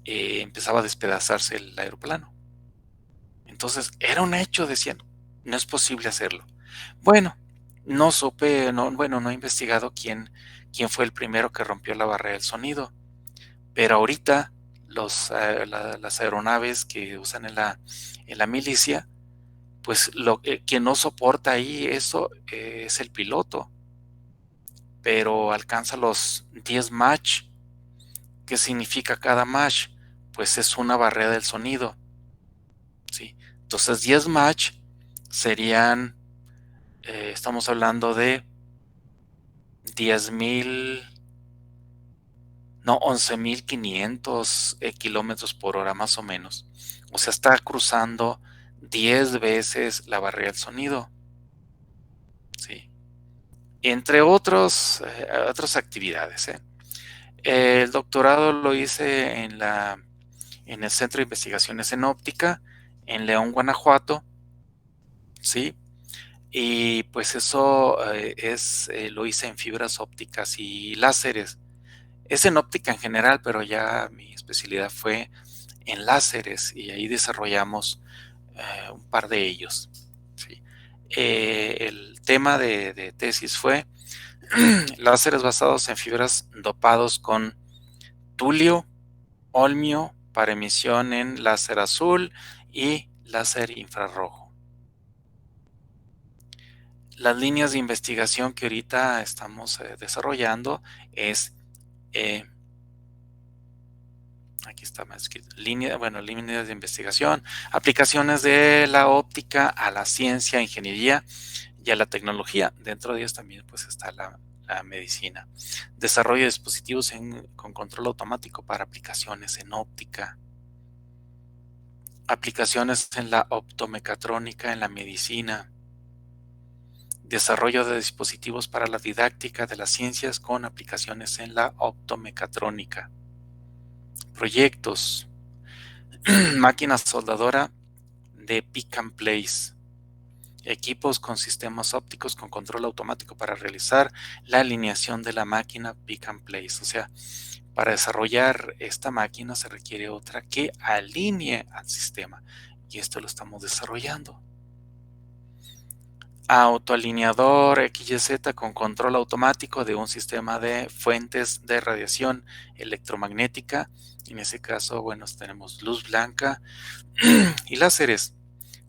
empezaba a despedazarse el aeroplano. Entonces era un hecho, decían, no es posible hacerlo. Bueno, no he investigado quién fue el primero que rompió la barrera del sonido, pero ahorita las aeronaves que usan en la milicia, pues quien no soporta ahí eso es el piloto, pero alcanza los 10 Mach. ¿Qué significa cada Mach? Pues es una barrera del sonido, ¿sí? Entonces 10 Mach serían, estamos hablando de 11.500 kilómetros por hora más o menos. O sea, está cruzando 10 veces la barrera del sonido, ¿sí? Entre otras actividades. El doctorado lo hice en el Centro de Investigaciones en Óptica, en León, Guanajuato, ¿sí? Y pues eso lo hice en fibras ópticas y láseres. Es en óptica en general, pero ya mi especialidad fue en láseres y ahí desarrollamos un par de ellos, ¿sí? El tema de tesis fue láseres basados en fibras dopados con tulio, olmio para emisión en láser azul y láser infrarrojo. Las líneas de investigación que ahorita estamos desarrollando es, aquí está más escrito, líneas de investigación, aplicaciones de la óptica a la ciencia, ingeniería y a la tecnología. Dentro de ellas también pues está la medicina. Desarrollo de dispositivos con control automático para aplicaciones en óptica. Aplicaciones en la optomecatrónica en la medicina. Desarrollo de dispositivos para la didáctica de las ciencias con aplicaciones en la optomecatrónica. Proyectos. Máquina soldadora de pick and place. Equipos con sistemas ópticos con control automático para realizar la alineación de la máquina pick and place. O sea, para desarrollar esta máquina se requiere otra que alinee al sistema. Y esto lo estamos desarrollando. Autoalineador XYZ con control automático de un sistema de fuentes de radiación electromagnética. En ese caso, bueno, tenemos luz blanca y láseres.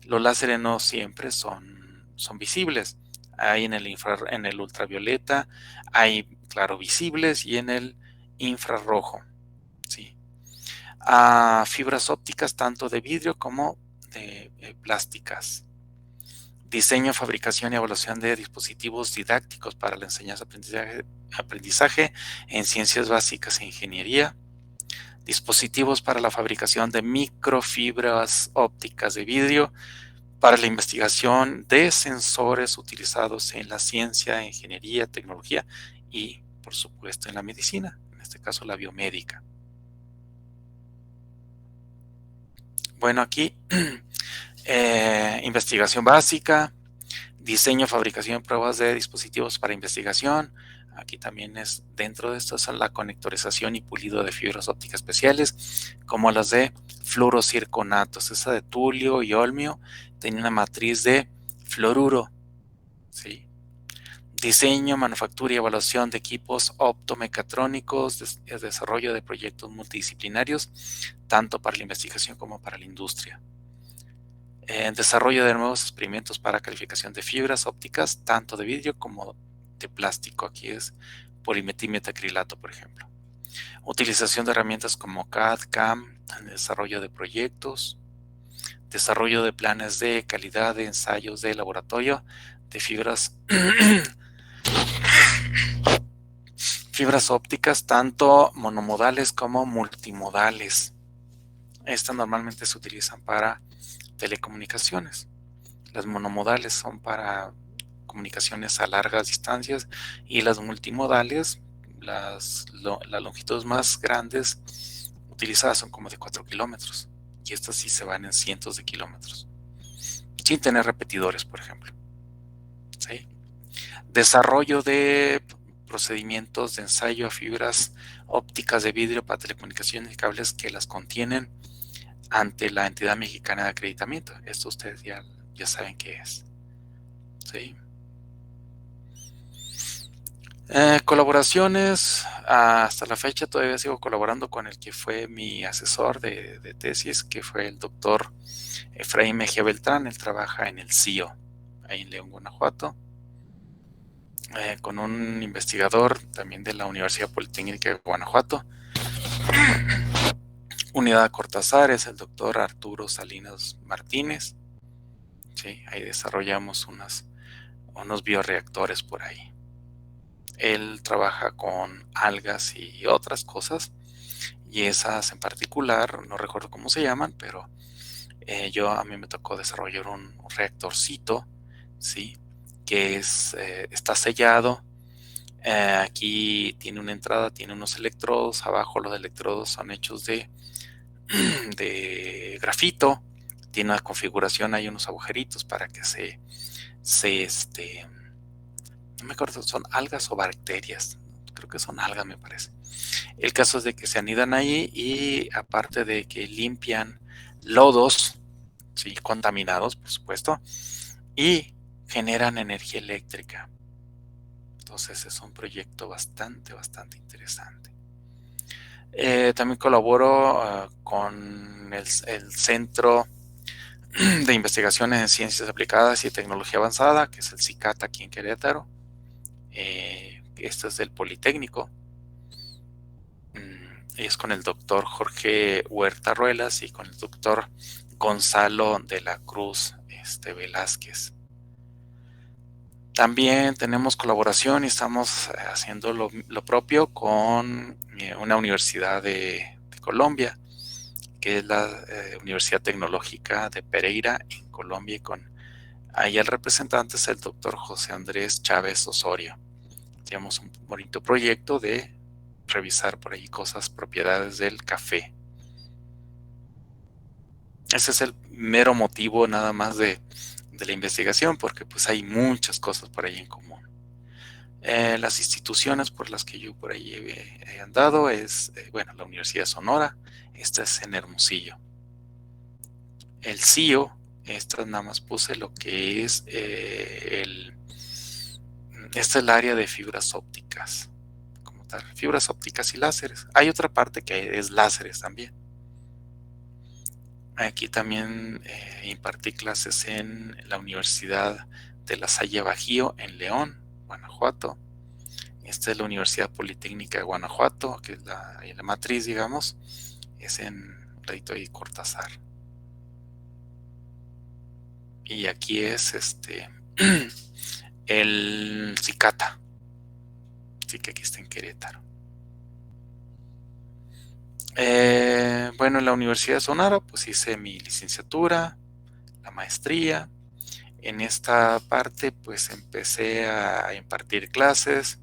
Los láseres no siempre son visibles. Hay en el ultravioleta, hay, claro, visibles y en el infrarrojo, ¿sí? Fibras ópticas tanto de vidrio como de plásticas. Diseño, fabricación y evaluación de dispositivos didácticos para la enseñanza, aprendizaje en ciencias básicas e ingeniería. Dispositivos para la fabricación de microfibras ópticas de vidrio para la investigación de sensores utilizados en la ciencia, ingeniería, tecnología y, por supuesto, en la medicina, en este caso la biomédica. Bueno, aquí investigación básica, diseño, fabricación, pruebas de dispositivos para investigación. Aquí también es, dentro de esto, son la conectorización y pulido de fibras ópticas especiales, como las de fluorocirconatos. Esa de tulio y olmio tenía una matriz de fluoruro, ¿sí? Diseño, manufactura y evaluación de equipos optomecatrónicos, desarrollo de proyectos multidisciplinarios, tanto para la investigación como para la industria. Desarrollo de nuevos experimentos para calificación de fibras ópticas, tanto de vidrio como de plástico. Aquí es polimetilmetacrilato, por ejemplo. Utilización de herramientas como CAD, CAM, desarrollo de proyectos, desarrollo de planes de calidad de ensayos de laboratorio de fibras fibras ópticas tanto monomodales como multimodales. Estas normalmente se utilizan para telecomunicaciones. Las monomodales son para comunicaciones a largas distancias y las multimodales, las longitudes más grandes utilizadas son como de 4 kilómetros y estas sí se van en cientos de kilómetros sin tener repetidores, por ejemplo. ¿Sí? Desarrollo de procedimientos de ensayo a fibras ópticas de vidrio para telecomunicaciones y cables que las contienen ante la entidad mexicana de acreditamiento. Esto ustedes ya saben qué es. ¿Sí? Colaboraciones, hasta la fecha todavía sigo colaborando con el que fue mi asesor de tesis, que fue el doctor Efraín Mejía Beltrán. Él trabaja en el CIO, ahí en León, Guanajuato, con un investigador también de la Universidad Politécnica de Guanajuato. Unidad Cortázar es el doctor Arturo Salinas Martínez. Sí, ahí desarrollamos unos bioreactores por ahí. Él trabaja con algas y otras cosas, y esas en particular, no recuerdo cómo se llaman, pero a mí me tocó desarrollar un reactorcito, ¿sí? Que está sellado. Aquí tiene una entrada, tiene unos electrodos, abajo los electrodos son hechos de grafito, tiene una configuración, hay unos agujeritos para que no me acuerdo, son algas o bacterias, creo que son algas, me parece. El caso es de que se anidan ahí y aparte de que limpian lodos, ¿sí? Contaminados, por supuesto, y generan energía eléctrica. Entonces es un proyecto bastante interesante. También colaboro con el Centro de Investigaciones en Ciencias Aplicadas y Tecnología Avanzada, que es el CICAT aquí en Querétaro. Esto es del Politécnico. Es con el doctor Jorge Huerta Ruelas y con el doctor Gonzalo de la Cruz Velázquez. También tenemos colaboración y estamos haciendo lo propio con una universidad de Colombia, que es la Universidad Tecnológica de Pereira en Colombia, y ahí el representante es el doctor José Andrés Chávez Osorio. Tenemos un bonito proyecto de revisar por ahí propiedades del café. Ese es el mero motivo nada más de la investigación, porque pues hay muchas cosas por ahí en común. Las instituciones por las que yo por ahí he andado es, la Universidad de Sonora. Esta es en Hermosillo. El CIO, esta nada más puse lo que es esta es el área de fibras ópticas, como tal, fibras ópticas y láseres. Hay otra parte que es láseres también. Aquí también impartí clases en la Universidad de La Salle Bajío en León, Guanajuato. Esta es la Universidad Politécnica de Guanajuato, que es la matriz, digamos, es en Reito y Cortázar. Y aquí es el Cicata, así que aquí está en Querétaro. En la Universidad de Sonora pues hice mi licenciatura, la maestría. En esta parte pues empecé a impartir clases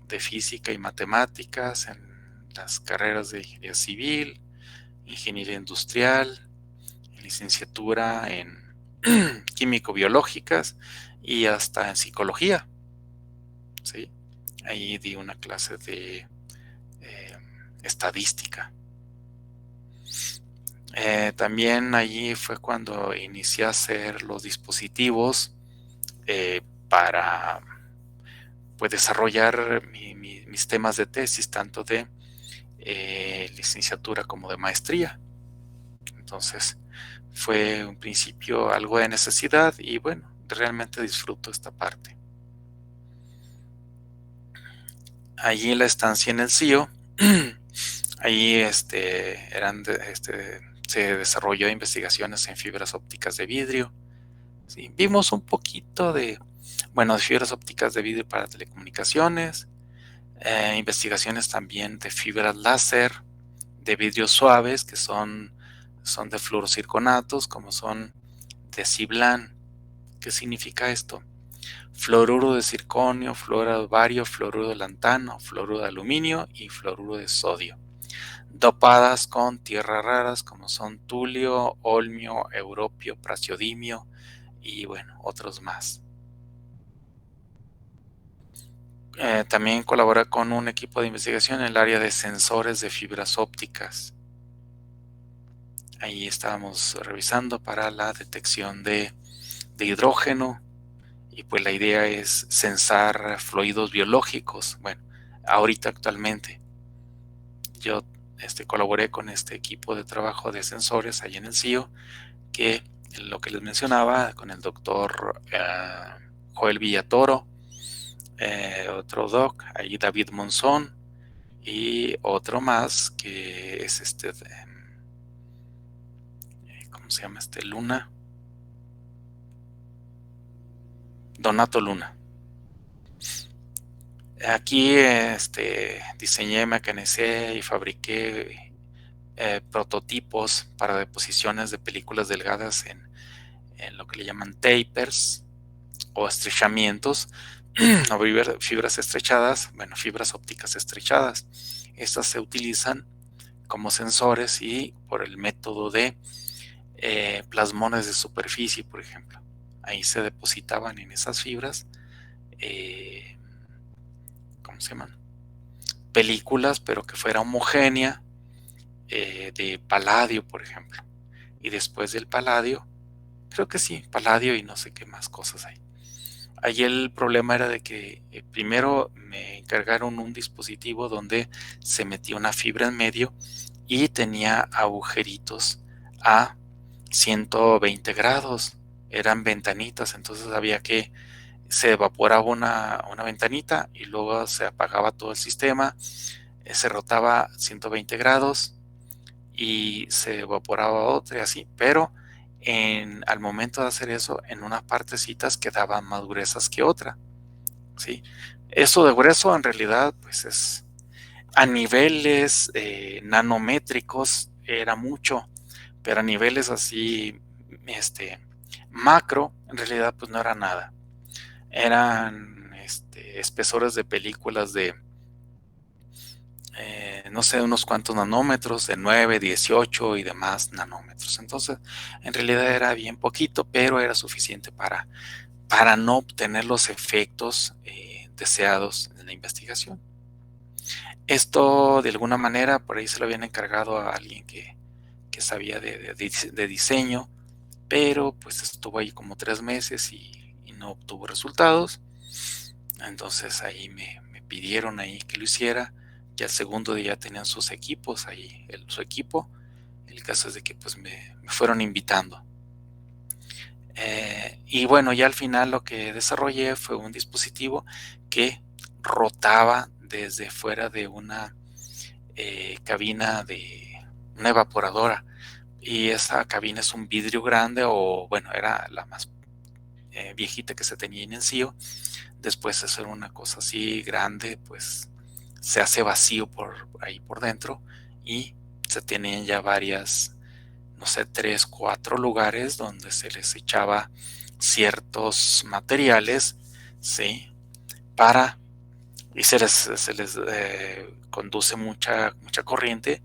de física y matemáticas en las carreras de ingeniería civil, ingeniería industrial, licenciatura en químico-biológicas y hasta en psicología. ¿Sí? Ahí di una clase de estadística. También allí fue cuando inicié a hacer los dispositivos para desarrollar mis temas de tesis, tanto de licenciatura como de maestría. Entonces fue un principio algo de necesidad y realmente disfruto esta parte. Allí en la estancia en el CIO, allí se desarrolló investigaciones en fibras ópticas de vidrio. ¿Sí? Vimos un poquito de fibras ópticas de vidrio para telecomunicaciones. Investigaciones también de fibras láser, de vidrios suaves, que son de fluorocirconatos, como son de Ciblan. ¿Qué significa esto? Fluoruro de circonio, fluoruro de bario, fluoruro de lantano, fluoruro de aluminio y fluoruro de sodio, dopadas con tierras raras como son tulio, olmio, europio, praseodimio y bueno, otros más. También colabora con un equipo de investigación en el área de sensores de fibras ópticas. Ahí estábamos revisando para la detección de hidrógeno, y pues la idea es sensar fluidos biológicos. Bueno, ahorita actualmente yo colaboré con este equipo de trabajo de sensores ahí en el CIO, que lo que les mencionaba, con el doctor Joel Villatoro, otro doc, ahí David Monzón, y otro más que es ¿cómo se llama Luna? Donato Luna. Aquí diseñé, mecanicé y fabriqué prototipos para deposiciones de películas delgadas en lo que le llaman tapers o estrechamientos o fibras estrechadas, bueno, fibras ópticas estrechadas. Estas se utilizan como sensores y por el método de plasmones de superficie, por ejemplo. Ahí se depositaban en esas fibras ¿cómo se llaman? Películas, pero que fuera homogénea, de paladio, por ejemplo. Y después del paladio, creo que sí, paladio y no sé qué más cosas hay. Ahí el problema era de que primero me encargaron un dispositivo donde se metía una fibra en medio y tenía agujeritos a 120 grados. Eran ventanitas, entonces había que se evaporaba una ventanita y luego se apagaba todo el sistema, se rotaba 120 grados y se evaporaba otra y así, pero al momento de hacer eso, en unas partecitas quedaban más gruesas que otra, ¿sí? Eso de grueso en realidad pues es a niveles nanométricos era mucho, pero a niveles así macro en realidad pues no era nada. Eran espesores de películas de no sé, unos cuantos nanómetros, de 9, 18 y demás nanómetros. Entonces, en realidad era bien poquito, pero era suficiente para no obtener los efectos deseados en la investigación. Esto, de alguna manera, por ahí se lo habían encargado a alguien que sabía de diseño, pero pues estuvo ahí como 3 meses y no obtuvo resultados. Entonces ahí me pidieron ahí que lo hiciera. Ya el segundo día tenían sus equipos ahí, su equipo. El caso es de que pues me fueron invitando. Y bueno, ya al final lo que desarrollé fue un dispositivo que rotaba desde fuera de una cabina de una evaporadora. Y esa cabina es un vidrio grande, o bueno, era la más viejita que se tenía en el CIO. Después de hacer una cosa así grande, pues se hace vacío por ahí por dentro y se tienen ya varias, no sé, 3, 4 lugares donde se les echaba ciertos materiales, ¿sí? Y se les conduce mucha corriente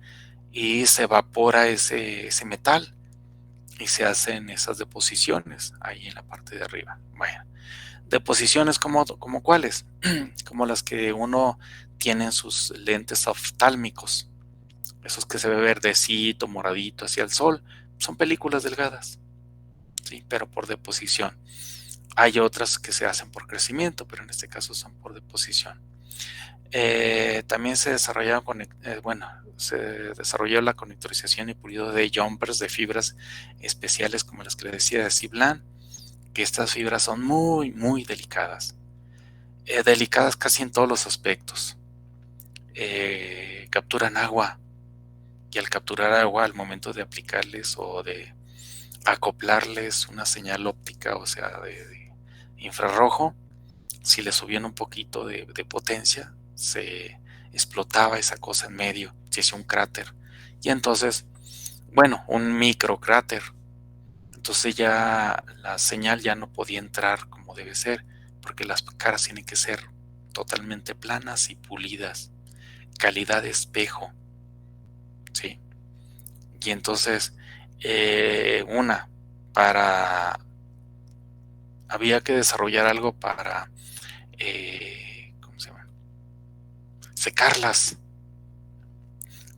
y se evapora ese metal y se hacen esas deposiciones ahí en la parte de arriba. Bueno, deposiciones como ¿cuáles? Como las que uno tiene en sus lentes oftálmicos, esos que se ve verdecito, moradito hacia el sol, son películas delgadas, ¿sí? Pero por deposición. Hay otras que se hacen por crecimiento, pero en este caso son por deposición. También se desarrolló la conectorización y pulido de jumpers de fibras especiales como las que les decía de Ciblan, que estas fibras son muy, muy delicadas. Delicadas casi en todos los aspectos. Capturan agua, y al capturar agua, al momento de aplicarles o de acoplarles una señal óptica, o sea, de infrarrojo, si le subían un poquito de potencia, se explotaba esa cosa en medio, se hacía un cráter. Y entonces, bueno, un microcráter. Entonces ya la señal ya no podía entrar como debe ser, porque las caras tienen que ser totalmente planas y pulidas, calidad de espejo, ¿sí? Y entonces, había que desarrollar algo para, ¿cómo se llama? Secarlas.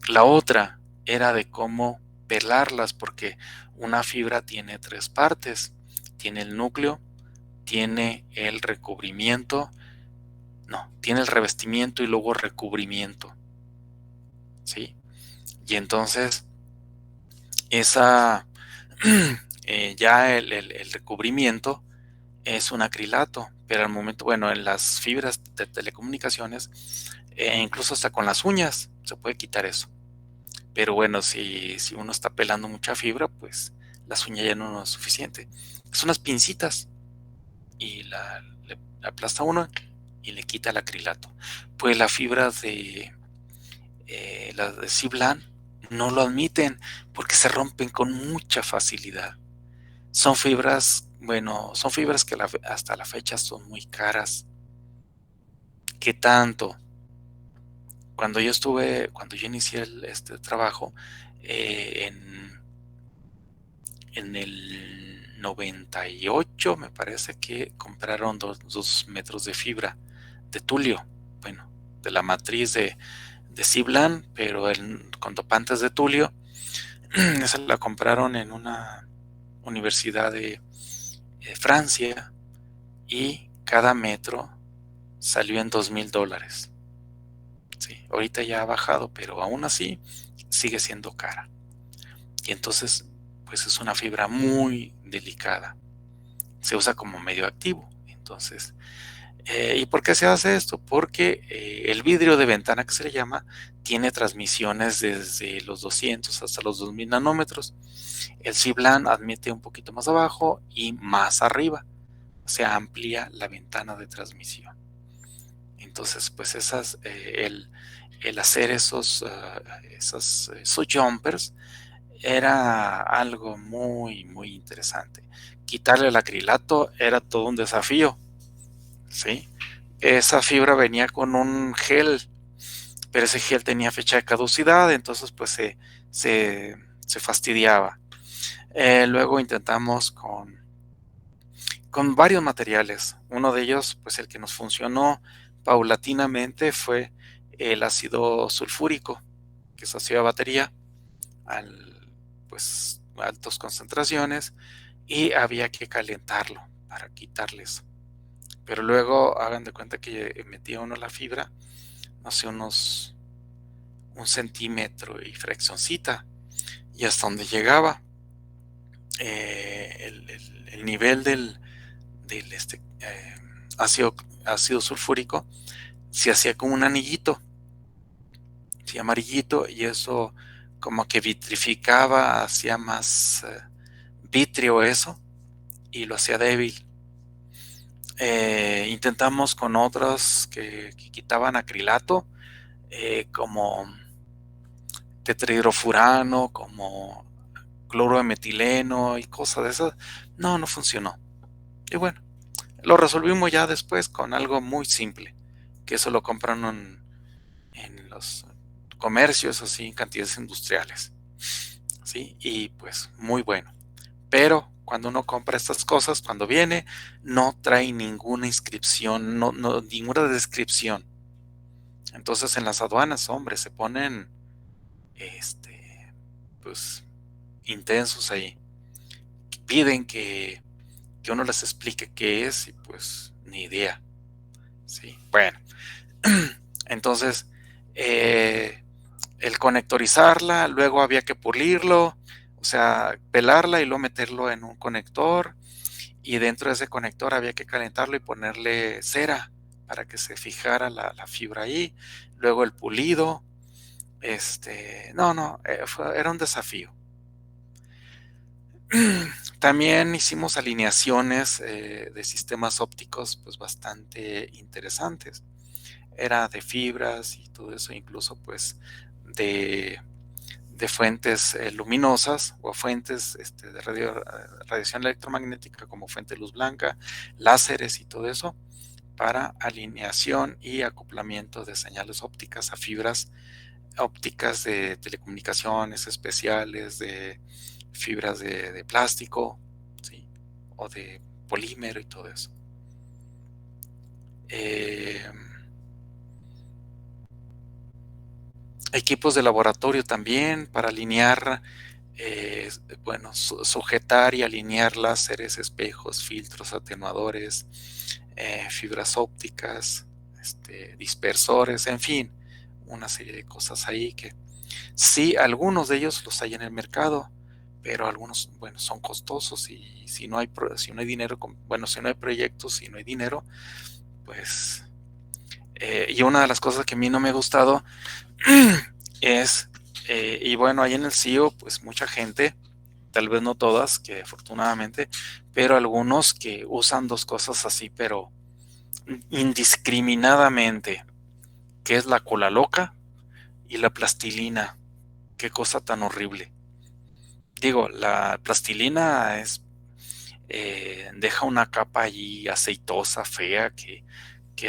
La otra era de cómo pelarlas, porque una fibra tiene 3 partes. Tiene el núcleo, tiene el recubrimiento, tiene el revestimiento y luego recubrimiento, ¿sí? Y entonces, esa, ya el recubrimiento es un acrilato, pero al momento, bueno, en las fibras de telecomunicaciones, incluso hasta con las uñas se puede quitar eso. Pero bueno, si uno está pelando mucha fibra, pues las uñas ya no es suficiente. Son unas pincitas y le aplasta uno y le quita el acrilato. Pues las fibras las de Ciblan no lo admiten porque se rompen con mucha facilidad. Son fibras, son fibras que hasta la fecha son muy caras. ¿Qué tanto? Cuando yo inicié este trabajo, en el 98 me parece que compraron 2 metros de fibra de tulio, bueno, de la matriz de Ciblan, pero con dopantes de tulio. Esa la compraron en una universidad de Francia y cada metro salió en $2,000. Sí, ahorita ya ha bajado, pero aún así sigue siendo cara. Y entonces, pues es una fibra muy delicada. Se usa como medio activo. Entonces, ¿y por qué se hace esto? Porque el vidrio de ventana, que se le llama, tiene transmisiones desde los 200 hasta los 2000 nanómetros. El Ciblan admite un poquito más abajo y más arriba. Se amplía la ventana de transmisión. Entonces, pues el hacer esos jumpers era algo muy, muy interesante. Quitarle el acrilato era todo un desafío, ¿sí? Esa fibra venía con un gel, pero ese gel tenía fecha de caducidad, entonces pues se fastidiaba. Luego intentamos con varios materiales. Uno de ellos, pues el que nos funcionó paulatinamente, fue el ácido sulfúrico, que se hacía batería pues altas concentraciones, y había que calentarlo para quitarles. Pero luego hagan de cuenta que metía uno la fibra, no sé, un centímetro y fraccioncita, y hasta donde llegaba el nivel del ácido sulfúrico, se hacía como un anillito, sí, amarillito, y eso como que vitrificaba, hacía más vitrio eso, y lo hacía débil. Intentamos con otros que quitaban acrilato, como tetrahidrofurano, como cloro de metileno y cosas de esas. No funcionó. Y bueno, lo resolvimos ya después con algo muy simple, que eso lo compraron en los comercios, así, en cantidades industriales, ¿sí? Y pues muy bueno. Pero cuando uno compra estas cosas, cuando viene, no trae ninguna inscripción, ninguna descripción. Entonces en las aduanas, hombre, se ponen pues intensos ahí. Piden que uno les explique qué es y pues ni idea. Sí, bueno. Entonces, el conectorizarla, luego había que pulirlo, o sea, pelarla y luego meterlo en un conector, y dentro de ese conector había que calentarlo y ponerle cera para que se fijara la fibra ahí, luego el pulido, era un desafío. También hicimos alineaciones de sistemas ópticos pues bastante interesantes. era de fibras y todo eso, incluso pues de fuentes luminosas o fuentes de radiación electromagnética como fuente de luz blanca, láseres y todo eso, para alineación y acoplamiento de señales ópticas a fibras ópticas de telecomunicaciones especiales, de fibras de plástico, ¿sí? O de polímero y todo eso. Equipos de laboratorio también para alinear, sujetar y alinear láseres, espejos, filtros, atenuadores, fibras ópticas, dispersores, en fin, una serie de cosas ahí que sí, algunos de ellos los hay en el mercado, pero algunos, son costosos y si no hay dinero, si no hay proyectos, si no hay dinero, pues, y una de las cosas que a mí no me ha gustado es, ahí en el CIO, pues mucha gente, tal vez no todas, que afortunadamente, pero algunos que usan dos cosas así, pero indiscriminadamente, que es la cola loca y la plastilina. Qué cosa tan horrible. Digo, la plastilina deja una capa allí aceitosa, fea, que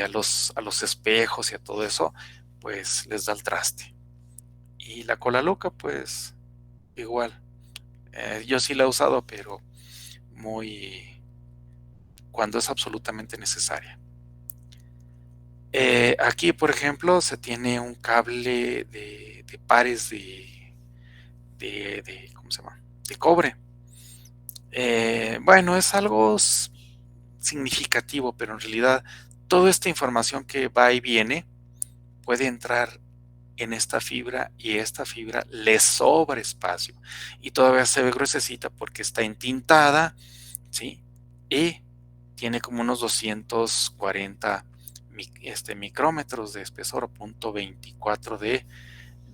a los espejos y a todo eso, pues les da el traste. Y la cola loca, pues igual. Yo sí la he usado, pero cuando es absolutamente necesaria. Aquí, por ejemplo, se tiene un cable de pares ¿cómo se llama? De cobre. Es algo significativo, pero en realidad toda esta información que va y viene puede entrar en esta fibra y esta fibra le sobra espacio y todavía se ve gruesecita porque está entintada, ¿sí? Y tiene como unos 240 micrómetros de espesor, 0.24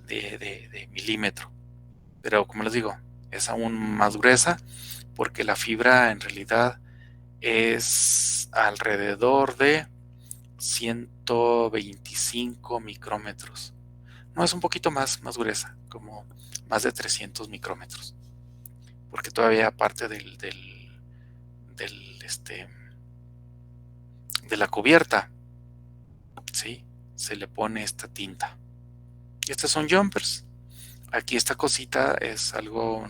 de milímetro. Pero como les digo, es aún más gruesa porque la fibra en realidad es alrededor de 125 micrómetros. No, es un poquito más gruesa, como más de 300 micrómetros. Porque todavía aparte de la cubierta, ¿sí? Se le pone esta tinta. Y estos son jumpers. Aquí esta cosita es algo,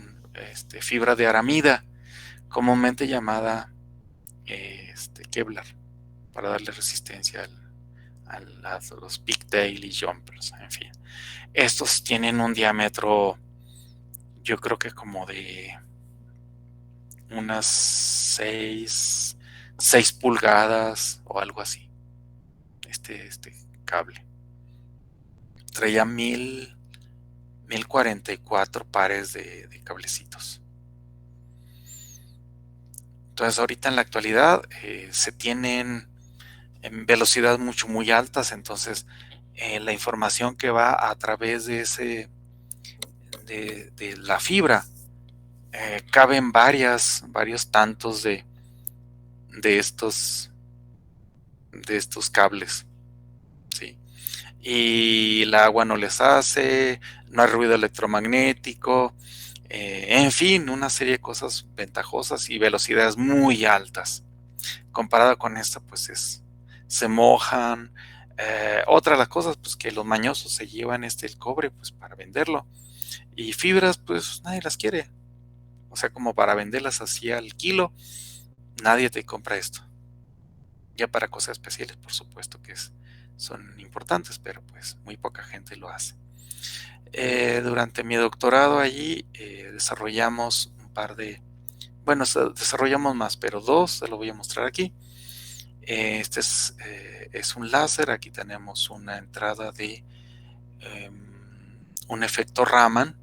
fibra de aramida, comúnmente llamada Kevlar, para darle resistencia a los pigtail y jumpers, en fin. Estos tienen un diámetro, yo creo que como de unas 6 pulgadas o algo así. Este cable traía 1044 pares de cablecitos. Entonces ahorita en la actualidad se tienen en velocidades muy altas, entonces la información que va a través de la fibra caben varios tantos de estos cables, ¿sí? Y el agua no les hace, no hay ruido electromagnético, en fin, una serie de cosas ventajosas y velocidades muy altas. Comparado con esta, pues se mojan. Otra de las cosas, pues que los mañosos se llevan el cobre, pues para venderlo. Y fibras, pues nadie las quiere. O sea, como para venderlas así al kilo, nadie te compra esto. Ya para cosas especiales, por supuesto que son importantes, pero pues muy poca gente lo hace. Durante mi doctorado allí desarrollamos desarrollamos más, pero dos, se lo voy a mostrar aquí. Este es un láser, aquí tenemos una entrada de un efecto Raman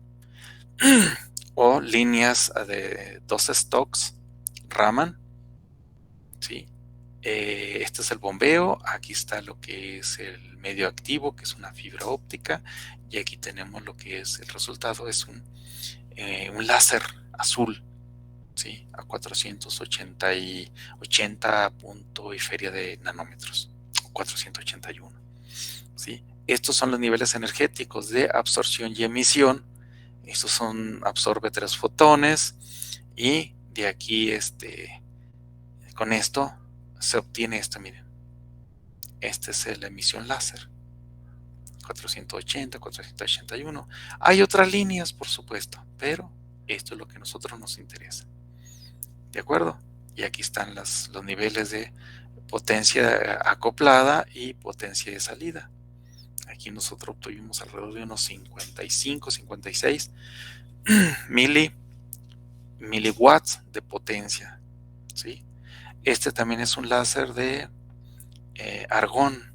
o líneas de 2 stocks Raman, ¿sí? Este es el bombeo, aquí está lo que es el medio activo, que es una fibra óptica, y aquí tenemos lo que es el resultado, es un láser azul, ¿sí? A 480 punto y feria de nanómetros, 481. ¿sí? Estos son los niveles energéticos de absorción y emisión. Estos son, absorbe 3 fotones y de aquí con esto se obtiene esto, miren. Esta es la emisión láser. 480, 481. Hay otras líneas, por supuesto, pero esto es lo que a nosotros nos interesa. ¿De acuerdo? Y aquí están los niveles de potencia acoplada y potencia de salida. Aquí nosotros obtuvimos alrededor de unos 55, 56 miliwatts de potencia, ¿sí? Este también es un láser de argón,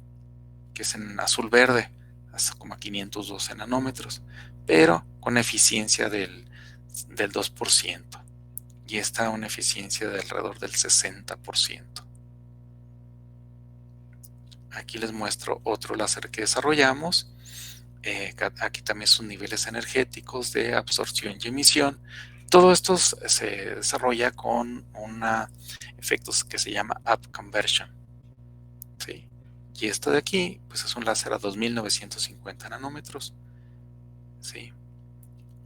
que es en azul verde, hasta como a 512 nanómetros, pero con eficiencia del 2%. Y esta una eficiencia de alrededor del 60%. Aquí les muestro otro láser que desarrollamos. Aquí también son niveles energéticos de absorción y emisión. Todo esto se desarrolla con efectos que se llama up conversion, ¿sí? Y esto de aquí, pues es un láser a 2950 nanómetros, ¿sí?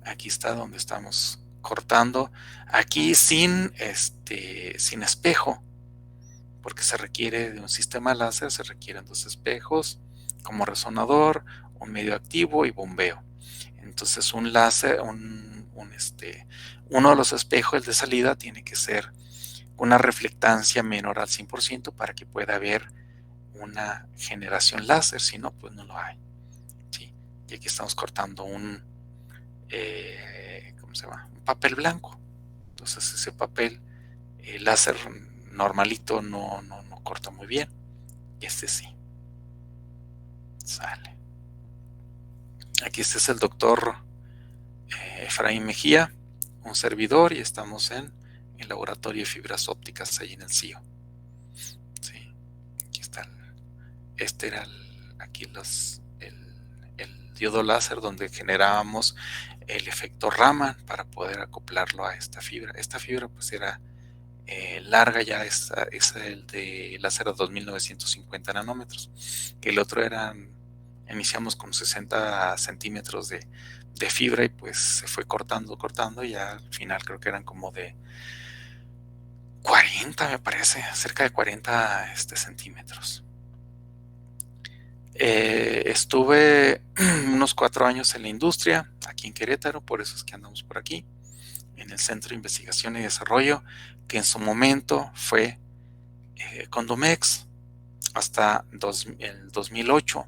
Aquí está donde estamos cortando. Aquí sin espejo, porque se requiere de un sistema láser, se requieren 2 espejos como resonador, un medio activo y bombeo. Entonces un láser, uno de los espejos, el de salida, tiene que ser una reflectancia menor al 100% para que pueda haber una generación láser, si no, pues no lo hay, ¿sí? Y aquí estamos cortando un papel blanco. Entonces ese papel láser normalito no corta muy bien, y este sí sale. Aquí este es el doctor Efraín Mejía, un servidor, y estamos en el laboratorio de fibras ópticas ahí en el CIO. Sí, aquí está. Era el diodo láser donde generábamos el efecto Raman para poder acoplarlo a esta fibra. Esta fibra pues era larga, ya es el de láser a 2950 nanómetros. El otro iniciamos con 60 centímetros de fibra y pues se fue cortando y al final creo que eran como de 40, me parece, cerca de 40 centímetros. Estuve unos 4 años en la industria, aquí en Querétaro, por eso es que andamos por aquí, en el Centro de Investigación y Desarrollo, que en su momento fue Condomex, hasta el 2008.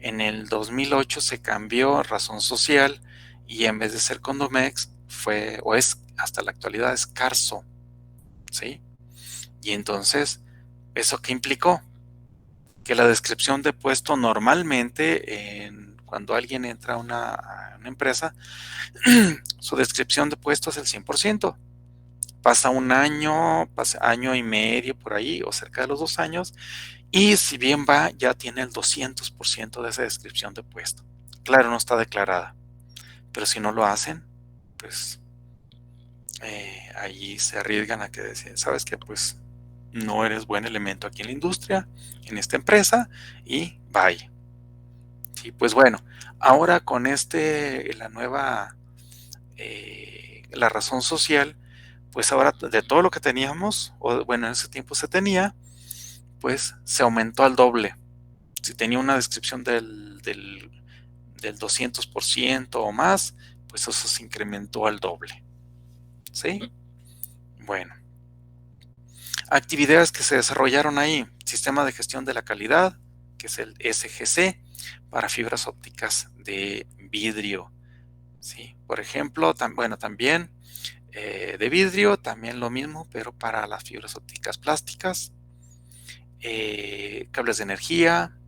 En el 2008 se cambió razón social y en vez de ser Condomex es hasta la actualidad es Carso, ¿sí? Y entonces, ¿eso qué implicó? Que la descripción de puesto normalmente cuando alguien entra a una empresa, su descripción de puesto es el 100%. Pasa un año, pasa año y medio por ahí, o cerca de los 2 años, y si bien va, ya tiene el 200% de esa descripción de puesto. Claro, no está declarada, pero si no lo hacen, pues ahí se arriesgan a que decir, ¿sabes qué? Pues no eres buen elemento aquí en la industria, en esta empresa, y vaya. Sí, pues bueno, ahora con la nueva, la razón social, pues ahora de todo lo que teníamos, o bueno, en ese tiempo se tenía, pues se aumentó al doble. Si tenía una descripción del 200% o más, pues eso se incrementó al doble. ¿Sí? Bueno. Actividades que se desarrollaron ahí. Sistema de gestión de la calidad, que es el SGC, para fibras ópticas de vidrio. ¿Sí? Por ejemplo, también de vidrio, también lo mismo, pero para las fibras ópticas plásticas. Cables de energía,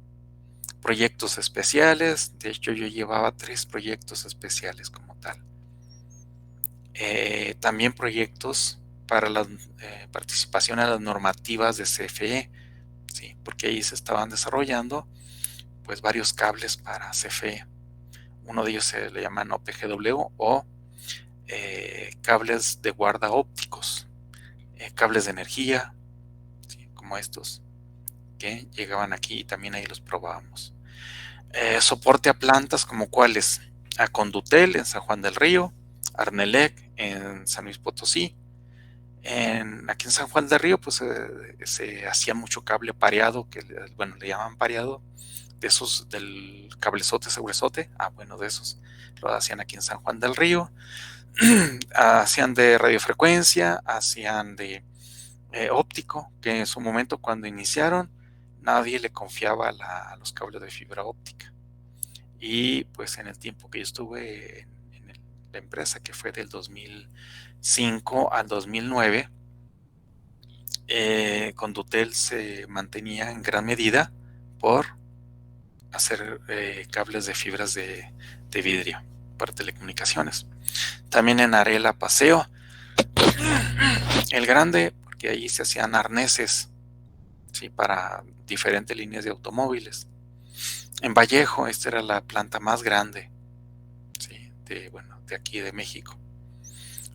proyectos especiales. De hecho, yo llevaba 3 proyectos especiales como tal. También proyectos para la participación en las normativas de CFE, ¿sí? Porque ahí se estaban desarrollando pues varios cables para CFE. Uno de ellos se le llaman OPGW o cables de guarda ópticos, cables de energía, ¿sí? Como estos, que llegaban aquí y también ahí los probábamos. Soporte a plantas como cuáles: a Condutel en San Juan del Río, Arnelec en San Luis Potosí. Aquí en San Juan del Río pues se hacía mucho cable pareado, que le llaman pareado, de esos del cablezote, segurezote, de esos lo hacían aquí en San Juan del Río. Hacían de radiofrecuencia, hacían de óptico, que en su momento cuando iniciaron nadie le confiaba a los cables de fibra óptica. Y pues en el tiempo que yo estuve en la empresa, que fue del 2005 al 2009, Condutel se mantenía en gran medida por hacer cables de fibras de vidrio para telecomunicaciones. También en Arela Paseo, el Grande, porque ahí se hacían arneses, ¿sí?, para diferentes líneas de automóviles. En Vallejo, esta era la planta más grande, ¿sí?, de aquí de México.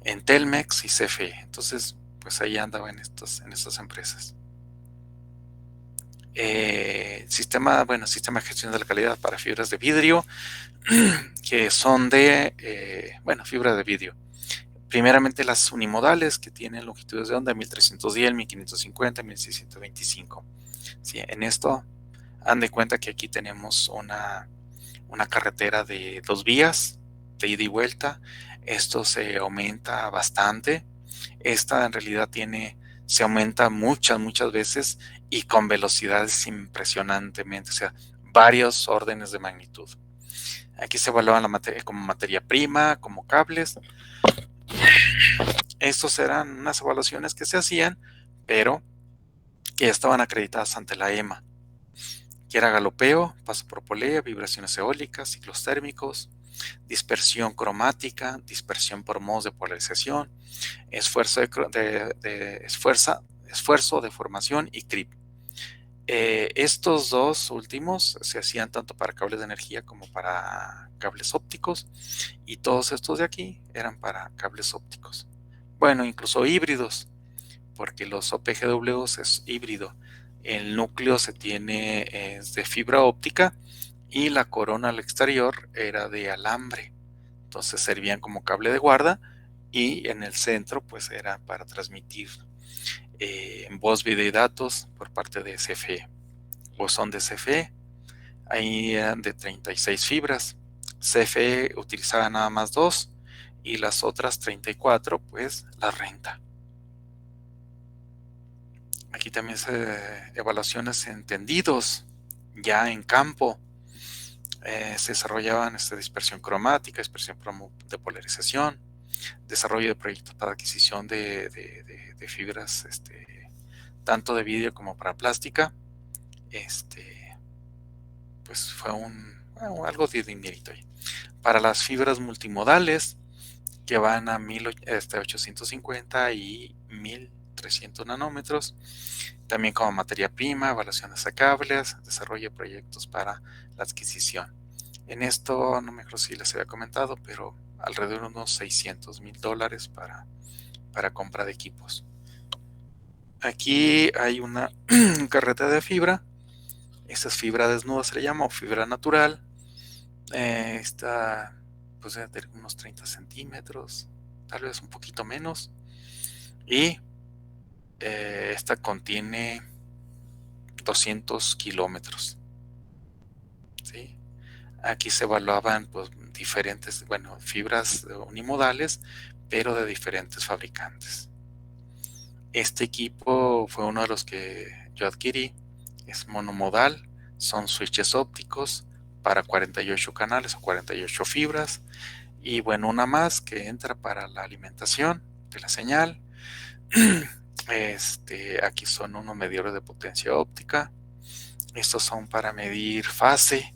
En Telmex y CFE. Entonces, pues ahí andaba en estas empresas. Sistema de gestión de la calidad para fibras de vidrio, que son de, fibra de vidrio. Primeramente las unimodales, que tienen longitudes de onda 1310, 1550, 1625. Sí, en esto, han de cuenta que aquí tenemos una carretera de 2 vías, de ida y vuelta. Esto se aumenta bastante. Esta en realidad se aumenta muchas veces y con velocidades impresionantemente, o sea, varios órdenes de magnitud. Aquí se evaluaban la materia como materia prima, como cables. Estos eran unas evaluaciones que se hacían, pero que estaban acreditadas ante la EMA, que era galopeo, paso por polea, vibraciones eólicas, ciclos térmicos, dispersión cromática, dispersión por modos de polarización, esfuerzo de formación y CRIP. Estos dos últimos se hacían tanto para cables de energía como para cables ópticos, y todos estos de aquí eran para cables ópticos. Bueno, incluso híbridos, porque los OPGW es híbrido. El núcleo es de fibra óptica y la corona al exterior era de alambre. Entonces servían como cable de guarda, y en el centro pues era para transmitir voz, video y datos por parte de CFE. Bosón de CFE, ahí eran de 36 fibras. CFE utilizaba nada más 2 y las otras 34 pues las renta. Aquí también evaluaciones en tendidos, ya en campo. Se desarrollaban dispersión cromática, dispersión de polarización, desarrollo de proyectos para adquisición de fibras, tanto de vidrio como para plástica. Pues fue algo de dinerito ahí. Para las fibras multimodales, que van a 850 y 1300 nanómetros, también como materia prima, evaluaciones a cables, desarrollo de proyectos para la adquisición. En esto, no me acuerdo si les había comentado, pero alrededor de unos $600,000 para compra de equipos. Aquí hay una carreta de fibra. Esta es fibra desnuda, se le llama, o fibra natural. Esta pues de unos 30 centímetros, tal vez un poquito menos. Y esta contiene 200 kilómetros. ¿Sí? Aquí se evaluaban pues diferentes, fibras unimodales, pero de diferentes fabricantes. Este equipo fue uno de los que yo adquirí. Es monomodal, son switches ópticos para 48 canales o 48 fibras, y una más que entra para la alimentación de la señal. Aquí son unos medidores de potencia óptica. Estos son para medir fase,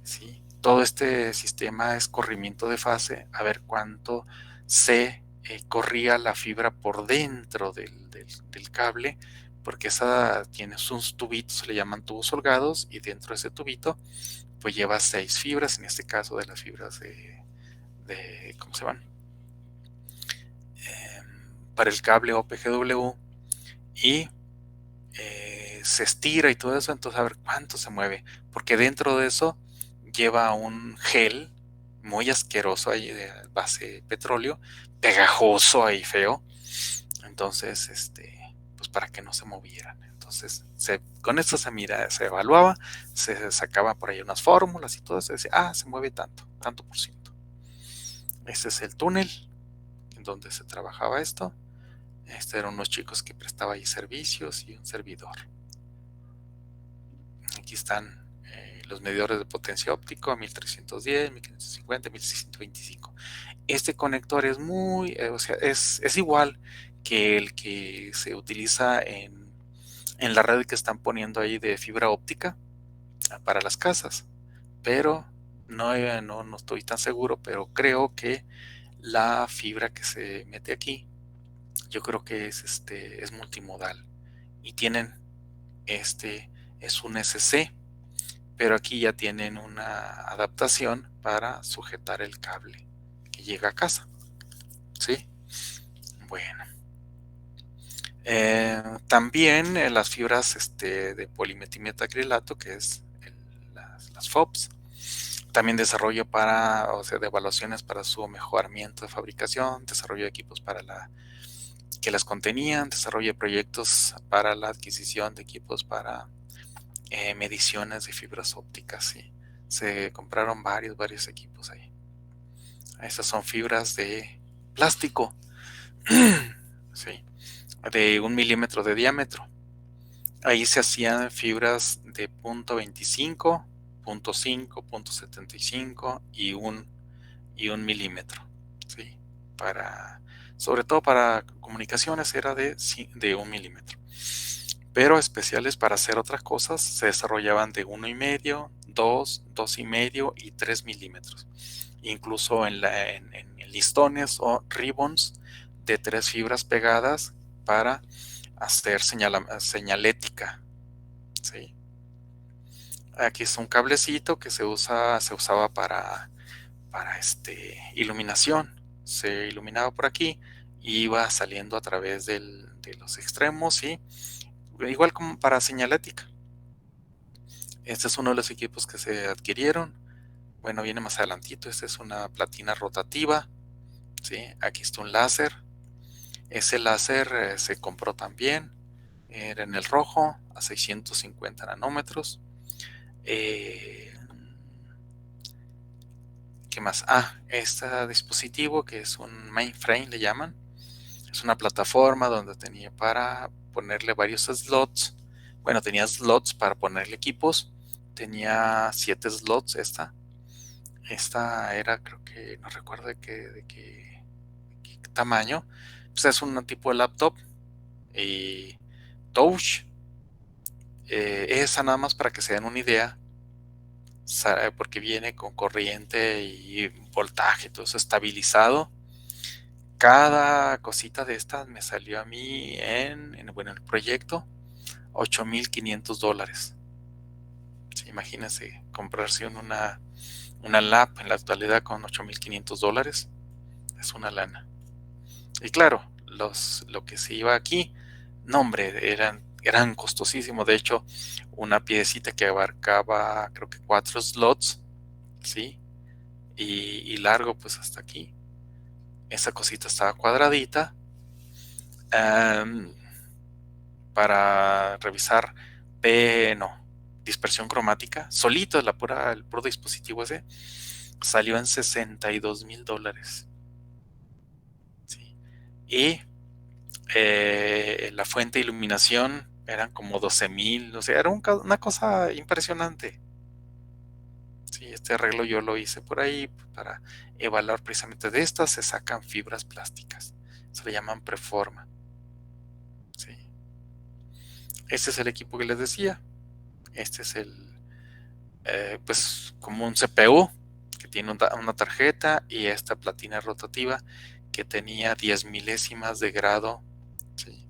¿sí? Todo este sistema es corrimiento de fase, a ver cuánto se corría la fibra por dentro del cable, porque esa tiene sus tubitos, se le llaman tubos holgados, y dentro de ese tubito pues lleva 6 fibras, en este caso de las fibras ¿cómo se llaman? Para el cable OPGW, y se estira y todo eso, entonces a ver cuánto se mueve, porque dentro de eso lleva un gel muy asqueroso ahí de base de petróleo, pegajoso ahí feo, entonces pues para que no se movieran. Entonces con esto se evaluaba, se sacaba por ahí unas fórmulas y todo eso, decía, se mueve tanto por ciento. Este es el túnel en donde se trabajaba esto. Eran unos chicos que prestaba ahí servicios y un servidor. Aquí están los medidores de potencia óptico a 1310, 1550, 1625. Este conector es es igual que el que se utiliza en la red que están poniendo ahí de fibra óptica para las casas, pero no estoy tan seguro, pero creo que la fibra que se mete aquí, yo creo que es multimodal y tienen es un SC, pero aquí ya tienen una adaptación para sujetar el cable que llega a casa, ¿sí? Bueno, también las fibras de polimetimetracrilato, que es las FOBs, también desarrollo de evaluaciones para su mejoramiento de fabricación, desarrollo de equipos que las contenían, desarrollo de proyectos para la adquisición de equipos para mediciones de fibras ópticas, sí. Se compraron varios equipos ahí. Estas son fibras de plástico, sí, de 1 milímetro de diámetro. Ahí se hacían fibras de 0.25, 0.5, 0.75 y un milímetro, sí, sobre todo para comunicaciones era de 1 milímetro. Pero especiales para hacer otras cosas se desarrollaban de 1,5, 2, 2,5 y 3 milímetros. Incluso en listones o ribbons de 3 fibras pegadas para hacer señalética. ¿Sí? Aquí es un cablecito que se usaba para iluminación. Se iluminaba por aquí y iba saliendo a través de los extremos, y igual como para señalética. Este es uno de los equipos que se adquirieron. Bueno, viene más adelantito. Esta es una platina rotativa, ¿sí? Aquí está un láser. Ese láser se compró también. Era en el rojo, a 650 nanómetros. ¿Qué más? Este dispositivo, que es un mainframe, le llaman. Es una plataforma donde tenía para ponerle varios slots. Bueno, tenía slots para ponerle equipos. Tenía 7 slots esta. Esta era, creo que, no recuerdo de qué tamaño. Pues es un tipo de laptop y touch. Esa nada más para que se den una idea, porque viene con corriente y voltaje, todo eso estabilizado. Cada cosita de estas me salió a mí en el proyecto $8,500. Sí, imagínense comprarse una lap en la actualidad con $8,500. Es una lana. Y claro, lo que se iba aquí, no hombre, eran costosísimos. De hecho, una piecita que abarcaba, creo que 4 slots, ¿sí? Y largo, pues hasta aquí. Esa cosita estaba cuadradita. Para revisar dispersión cromática, solito, el puro dispositivo ese, salió en $62,000. ¿Sí? Y la fuente de iluminación eran como 12,000, o sea, era una cosa impresionante. Sí, este arreglo yo lo hice por ahí para evaluar precisamente de estas. Se sacan fibras plásticas, se le llaman preforma. Sí. Este es el equipo que les decía. Este es pues como un CPU que tiene una tarjeta, y esta platina rotativa que tenía 10 milésimas de grado, ¿sí?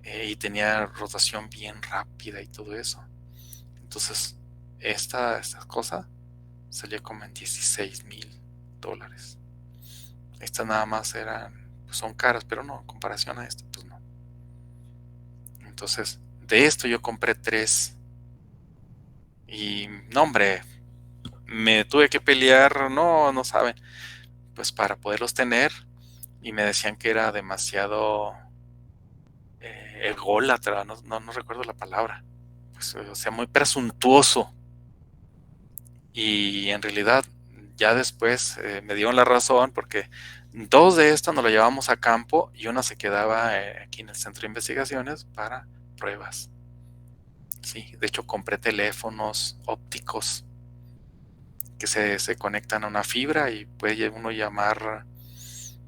Y tenía rotación bien rápida y todo eso. Entonces esta cosa salía como en $16,000. Estas nada más pues son caras, pero no, en comparación a esto, pues no. Entonces De esto yo compré 3. Y no, hombre, me tuve que pelear, no saben, pues para poderlos tener. Y me decían que era demasiado ególatra, no recuerdo la palabra. Pues, o sea, muy presuntuoso. Y en realidad ya después me dieron la razón porque 2 de estas nos lo llevamos a campo y una se quedaba aquí en el centro de investigaciones para pruebas. Sí, de hecho compré teléfonos ópticos que se conectan a una fibra y puede uno llamar,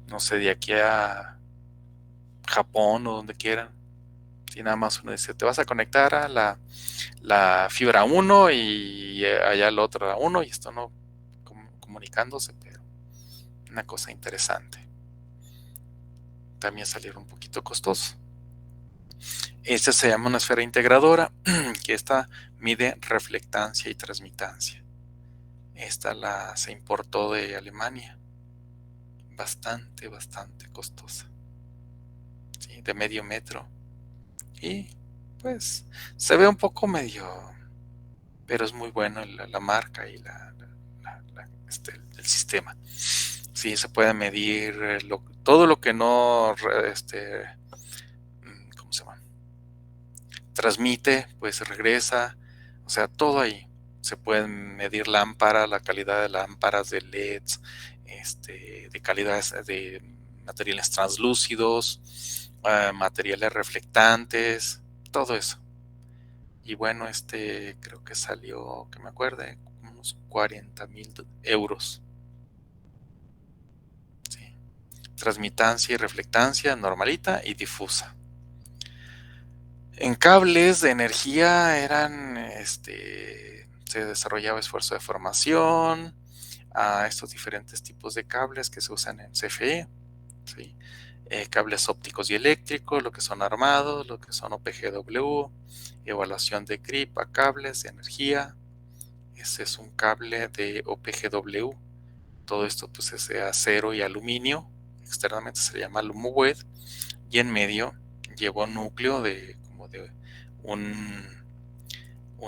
no sé, de aquí a Japón o donde quieran. Y nada más uno dice, te vas a conectar a la fibra 1 y allá la otra 1 y esto no comunicándose, pero una cosa interesante. También salieron un poquito costosos. Esta se llama una esfera integradora, que esta mide reflectancia y transmitancia. Esta se importó de Alemania. Bastante costosa. ¿Sí? De medio metro. Y pues se ve un poco medio, pero es muy bueno la marca y el sistema. Sí, se puede medir todo lo que no, ¿cómo se llama? Transmite, pues regresa, o sea, todo ahí. Se pueden medir lámparas, la calidad de lámparas, de LEDs, de calidades de materiales translúcidos, materiales reflectantes, todo eso. Y bueno, creo que salió, que me acuerde, unos 40,000 euros. Sí. Transmitancia y reflectancia normalita y difusa. En cables de energía se desarrollaba esfuerzo de formación a estos diferentes tipos de cables que se usan en CFE, ¿sí? Cables ópticos y eléctricos, lo que son armados, lo que son OPGW, evaluación de CRIP a cables de energía. Ese es un cable de OPGW. Todo esto pues es de acero y aluminio. Externamente se le llama LumuWED. Y en medio lleva un núcleo de un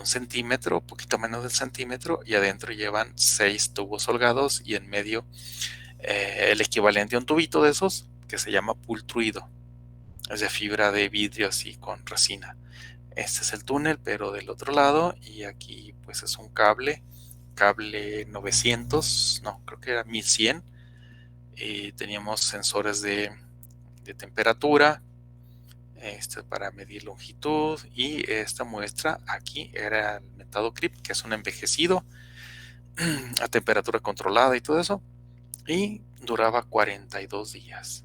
centímetro, poquito menos del centímetro, y adentro llevan 6 tubos holgados y en medio el equivalente a un tubito de esos que se llama pultruido. Es de fibra de vidrio así con resina. Este es el túnel, pero del otro lado, y aquí pues es un cable 900, no, creo que era 1100. Teníamos sensores de temperatura, para medir longitud, y esta muestra aquí era el mentado CRIP, que es un envejecido a temperatura controlada y todo eso, y duraba 42 días.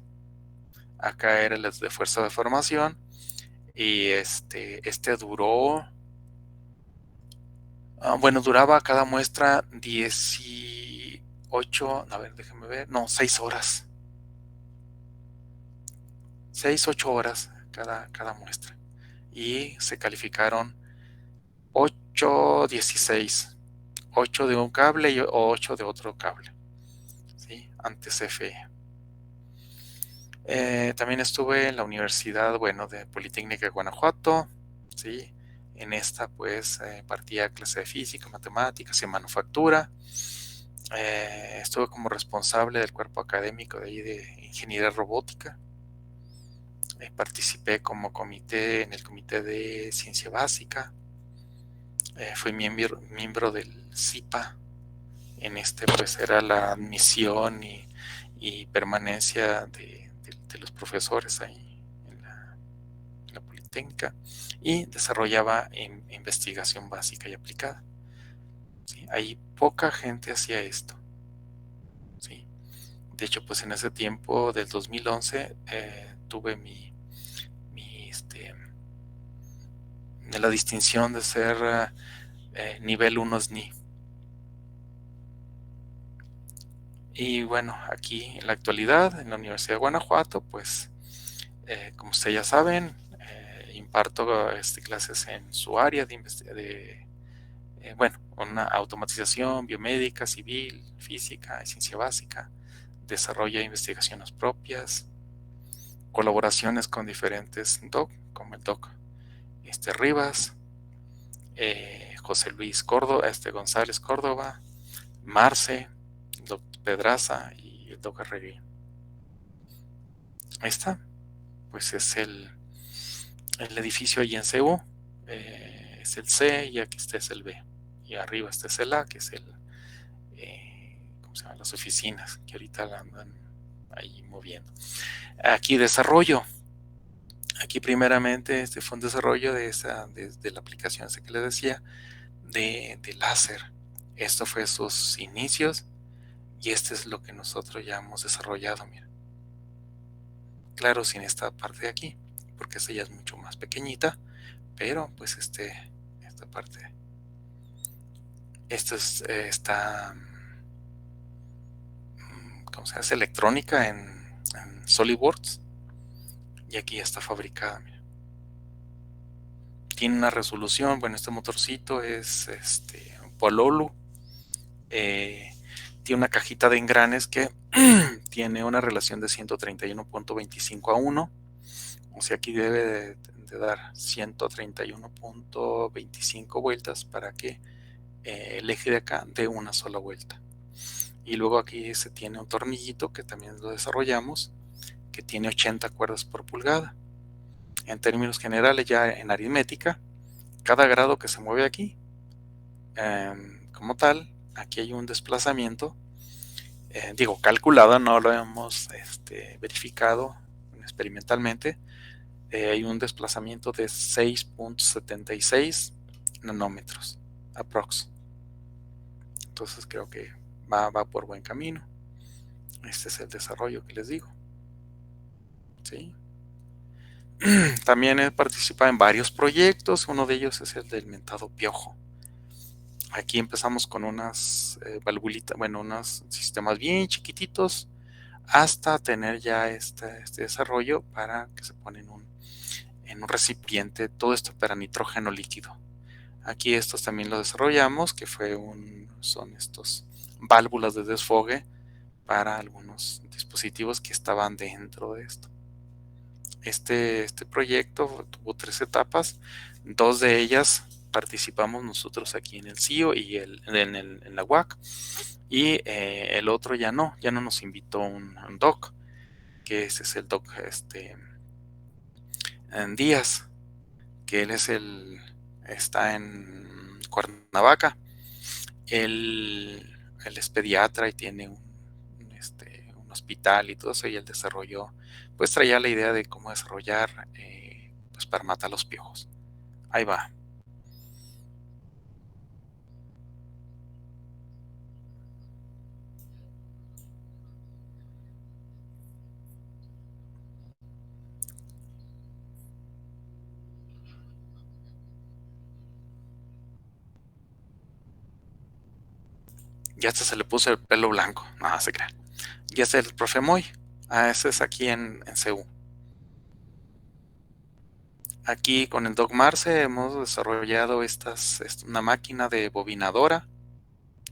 Acá era el de fuerza de formación, y duró, bueno, duraba cada muestra 18, a ver, déjenme ver, no, 6 horas. 6-8 horas cada muestra. Y se calificaron 8-16. 8 de un cable y 8 de otro cable. ¿Sí? Ante CFE. También estuve en la Universidad, de Politécnica de Guanajuato. ¿Sí? En esta, pues, partía clase de física, matemáticas y manufactura. Estuve como responsable del cuerpo académico de ahí de ingeniería robótica. Participé como en el comité de ciencia básica. Fui miembro del CIPA. En pues era la admisión y permanencia de los profesores ahí en la Politécnica, y desarrollaba investigación básica y aplicada. ¿Sí? Ahí poca gente hacía esto. ¿Sí? De hecho, pues en ese tiempo del 2011 tuve de la distinción de ser nivel 1 SNI. Y bueno, aquí en la actualidad, en la Universidad de Guanajuato, pues como ustedes ya saben, imparto clases en su área una automatización biomédica, civil, física y ciencia básica, desarrollo de investigaciones propias, colaboraciones con diferentes DOC, como el DOC Rivas, José Luis Córdoba, González Córdoba, Marce, el doctor Pedraza y el doctor Herrería. Ahí está, pues es el edificio ahí en CU, es el C y aquí este es el B. Y arriba este es el A, que es el, ¿cómo se llama? Las oficinas, que ahorita la andan ahí moviendo. Aquí desarrollo. Aquí primeramente fue un desarrollo de la aplicación esa que les decía, de láser. Esto fue sus inicios y este es lo que nosotros ya hemos desarrollado, mira. Claro, sin esta parte de aquí, porque esta ya es mucho más pequeñita, pero pues esta parte, está, ¿cómo se llama? Es electrónica en SolidWorks y aquí ya está fabricada, mira. Tiene una resolución, bueno, este motorcito es Pololu, tiene una cajita de engranes que tiene una relación de 131.25 a 1, o sea, aquí debe de dar 131.25 vueltas para que el eje de acá dé una sola vuelta. Y luego aquí se tiene un tornillito que también lo desarrollamos, que tiene 80 cuerdas por pulgada. En términos generales, ya en aritmética, cada grado que se mueve aquí, como tal, aquí hay un desplazamiento, calculado, no lo hemos verificado experimentalmente, hay un desplazamiento de 6.76 nanómetros, aprox. Entonces creo que va por buen camino. Este es el desarrollo que les digo. ¿Sí? También he participado en varios proyectos, uno de ellos es el del mentado piojo. Aquí empezamos con unas valvulitas, unos sistemas bien chiquititos, hasta tener ya este desarrollo para que se pone en un recipiente, todo esto para nitrógeno líquido. Aquí estos también lo desarrollamos, que son estos válvulas de desfogue para algunos dispositivos que estaban dentro de esto. Este proyecto tuvo 3 etapas, 2 de ellas participamos nosotros aquí en el CIO y en la UAC, y el otro ya no nos invitó un doc, que ese es el doc en Díaz, que él está en Cuernavaca. Él es pediatra y tiene un hospital y todo eso, y él desarrolló, pues traía la idea de cómo desarrollar pues para matar los piojos. Ahí va. Ya hasta se le puso el pelo blanco, no se crean. Y este es el profe Moy. Ese es aquí en CU. Aquí con el Doc Marce hemos desarrollado una máquina de bobinadora.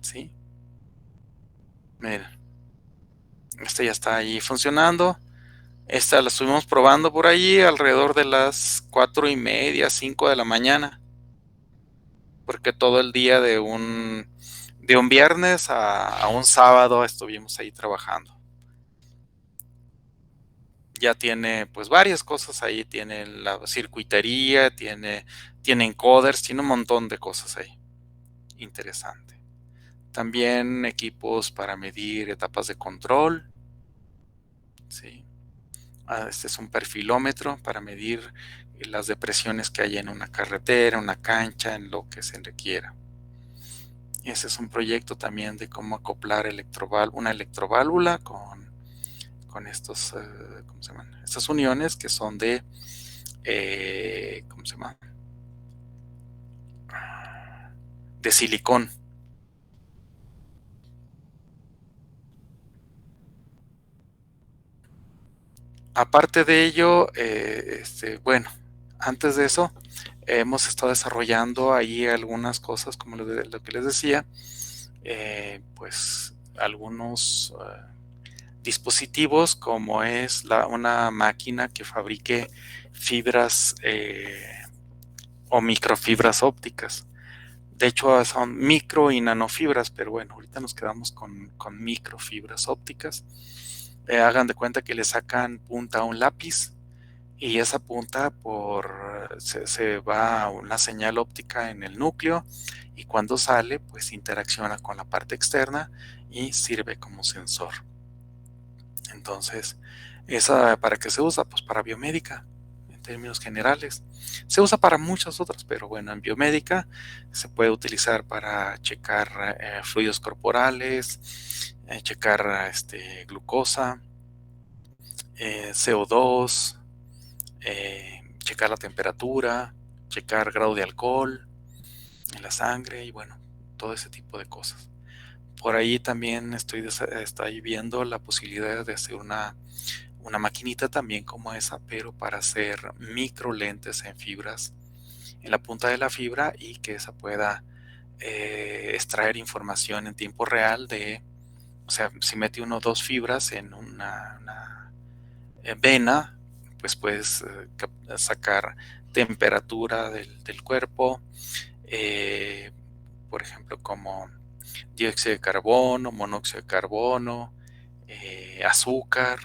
¿Sí? Miren. Esta ya está ahí funcionando. Esta la estuvimos probando por allí alrededor de las 4:30, 5 de la mañana. Porque todo el día de un viernes a un sábado estuvimos ahí trabajando. Ya tiene pues varias cosas ahí, tiene la circuitería, tiene encoders, tiene un montón de cosas ahí. Interesante. También equipos para medir etapas de control. Sí. Este es un perfilómetro para medir las depresiones que hay en una carretera, una cancha, en lo que se requiera. Ese es un proyecto también de cómo acoplar una electroválvula con estos, ¿cómo se llaman? Estas uniones que son de, ¿cómo se llama? De silicón. Aparte de ello, antes de eso, hemos estado desarrollando ahí algunas cosas, como lo que les decía, pues algunos dispositivos, como es una máquina que fabrique fibras o microfibras ópticas. De hecho, son micro y nanofibras, pero bueno, ahorita nos quedamos con microfibras ópticas. Hagan de cuenta que le sacan punta a un lápiz y esa punta se va a una señal óptica en el núcleo y cuando sale, pues interacciona con la parte externa y sirve como sensor. Entonces, ¿esa para qué se usa? Pues para biomédica, en términos generales. Se usa para muchas otras, pero bueno, en biomédica se puede utilizar para checar fluidos corporales, checar glucosa, CO2, checar la temperatura, checar grado de alcohol en la sangre y bueno, todo ese tipo de cosas. Por ahí también estoy viendo la posibilidad de hacer una maquinita también como esa, pero para hacer micro lentes en fibras, en la punta de la fibra y que esa pueda extraer información en tiempo real o sea, si mete uno o dos fibras en una vena, pues puedes sacar temperatura del cuerpo, por ejemplo, como dióxido de carbono, monóxido de carbono, azúcar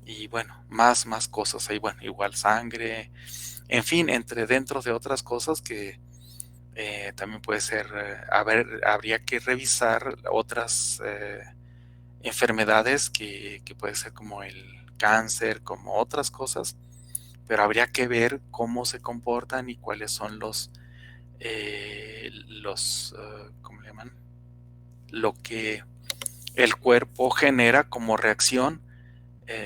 y bueno, más cosas ahí, bueno, igual sangre, en fin, dentro de otras cosas que también puede ser, habría que revisar otras enfermedades que puede ser como el cáncer, como otras cosas, pero habría que ver cómo se comportan y cuáles son ¿cómo le llaman? Lo que el cuerpo genera como reacción,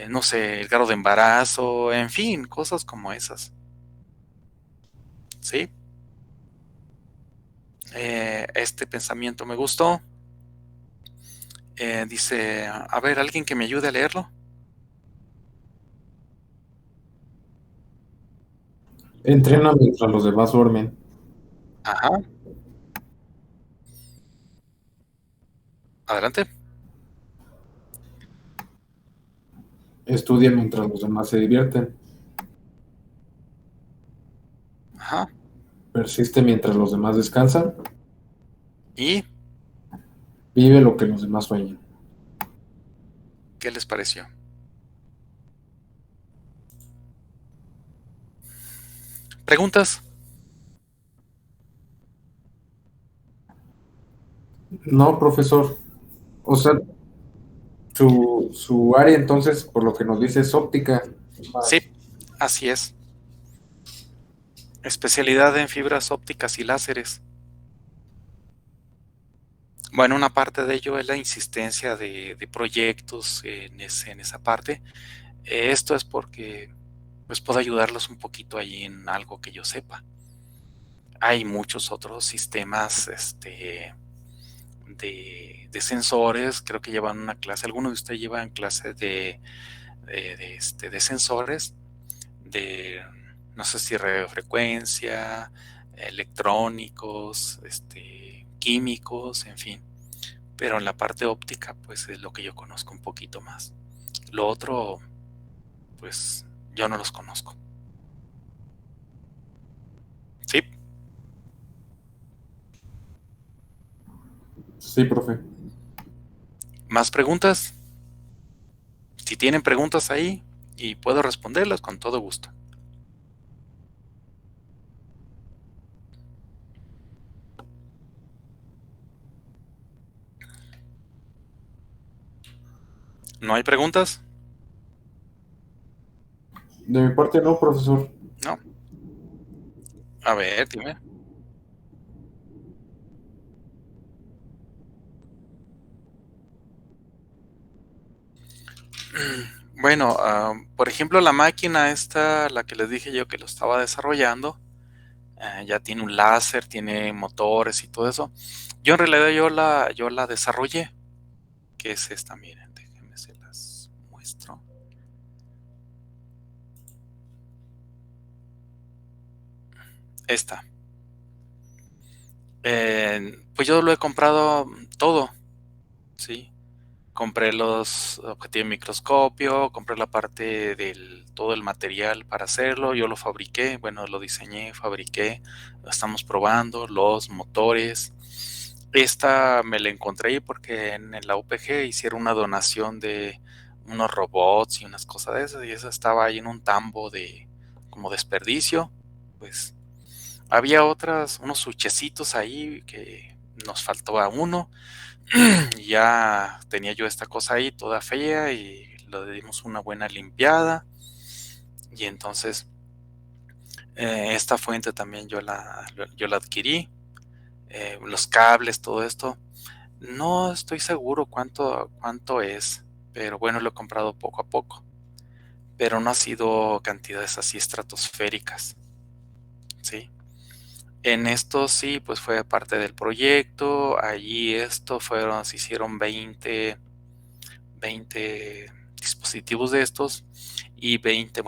no sé, el grado de embarazo, en fin, cosas como esas. ¿Sí? Este pensamiento me gustó. Dice, a ver, alguien que me ayude a leerlo. Entrena mientras los demás duermen. Ajá. Adelante. Estudia mientras los demás se divierten. Ajá. Persiste mientras los demás descansan. ¿Y Vive lo que los demás sueñan. qué les pareció? ¿Preguntas? No, profesor. O sea, su área entonces, por lo que nos dice, es óptica. Sí, así es. Especialidad en fibras ópticas y láseres. Bueno, una parte de ello es la insistencia de proyectos en esa parte. Esto es porque pues puedo ayudarlos un poquito ahí en algo que yo sepa. Hay muchos otros sistemas de sensores, creo que llevan una clase, algunos de ustedes llevan clase de sensores, de no sé si radiofrecuencia, electrónicos, químicos, en fin. Pero en la parte óptica, pues es lo que yo conozco un poquito más. Lo otro, pues yo no los conozco. ¿Sí? Sí, profe. ¿Más preguntas? Si tienen preguntas ahí y puedo responderlas con todo gusto. ¿No hay preguntas? De mi parte no, profesor. No. A ver, dime. Bueno, por ejemplo, la máquina esta, la que les dije yo que lo estaba desarrollando, ya tiene un láser, tiene motores y todo eso. Yo en realidad yo la desarrollé, que es esta, miren, déjenme se las muestro. Esta. Pues yo lo he comprado todo, ¿sí? compré los objetivos de microscopio, compré la parte del todo el material para hacerlo, yo lo fabriqué, bueno, lo diseñé, fabriqué, lo estamos probando, los motores. Esta me la encontré ahí porque en la UPG hicieron una donación de unos robots y unas cosas de esas, y esa estaba ahí en un tambo de como desperdicio. Pues había unos suchecitos ahí que nos faltaba uno. Y ya tenía yo esta cosa ahí toda fea y le dimos una buena limpiada. Y entonces esta fuente también yo la adquirí. Los cables, todo esto. No estoy seguro cuánto es, pero bueno, lo he comprado poco a poco. Pero no ha sido cantidades así estratosféricas, ¿sí? En esto sí, pues fue parte del proyecto. Allí se hicieron 20 dispositivos de estos y 20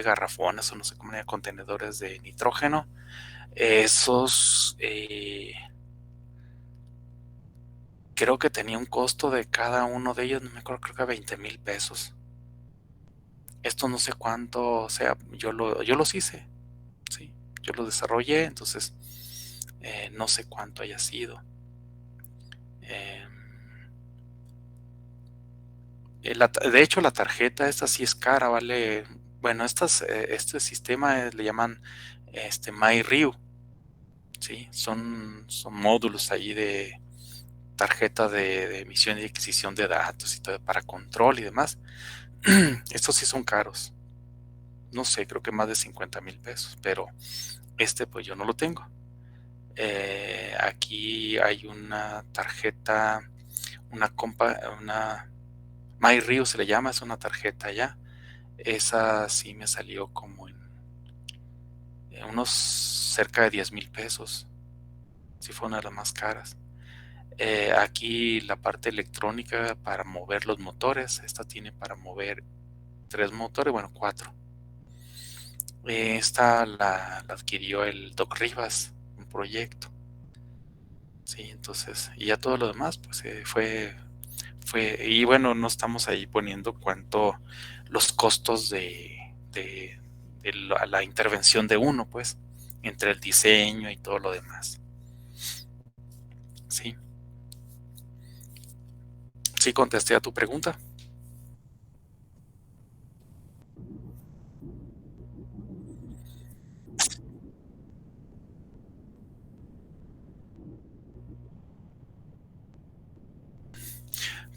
garrafones o no sé cómo era, contenedores de nitrógeno. Esos creo que tenía un costo de cada uno de ellos, no me acuerdo, creo que 20,000 pesos. Esto no sé cuánto, o sea, yo los hice, ¿sí? Yo los desarrollé, entonces no sé cuánto haya sido. De hecho, la tarjeta esta sí es cara, vale. Bueno, este sistema le llaman MyRIU, ¿sí? Son módulos ahí de tarjeta de emisión y adquisición de datos y todo para control y demás. Estos sí son caros. No sé, creo que más de 50,000 pesos, pero pues yo no lo tengo. Aquí hay una tarjeta, una MyRIU se le llama, es una tarjeta ya. Esa sí me salió como en unos cerca de 10,000 pesos. Sí fue una de las más caras. Aquí la parte electrónica para mover los motores. Esta tiene para mover 3 motores, bueno, 4. Esta la adquirió el Doc Rivas, un proyecto. Sí, entonces, y ya todo lo demás, pues y bueno, no estamos ahí poniendo los costos de la intervención de uno, pues, entre el diseño y todo lo demás. Sí. Sí, contesté a tu pregunta.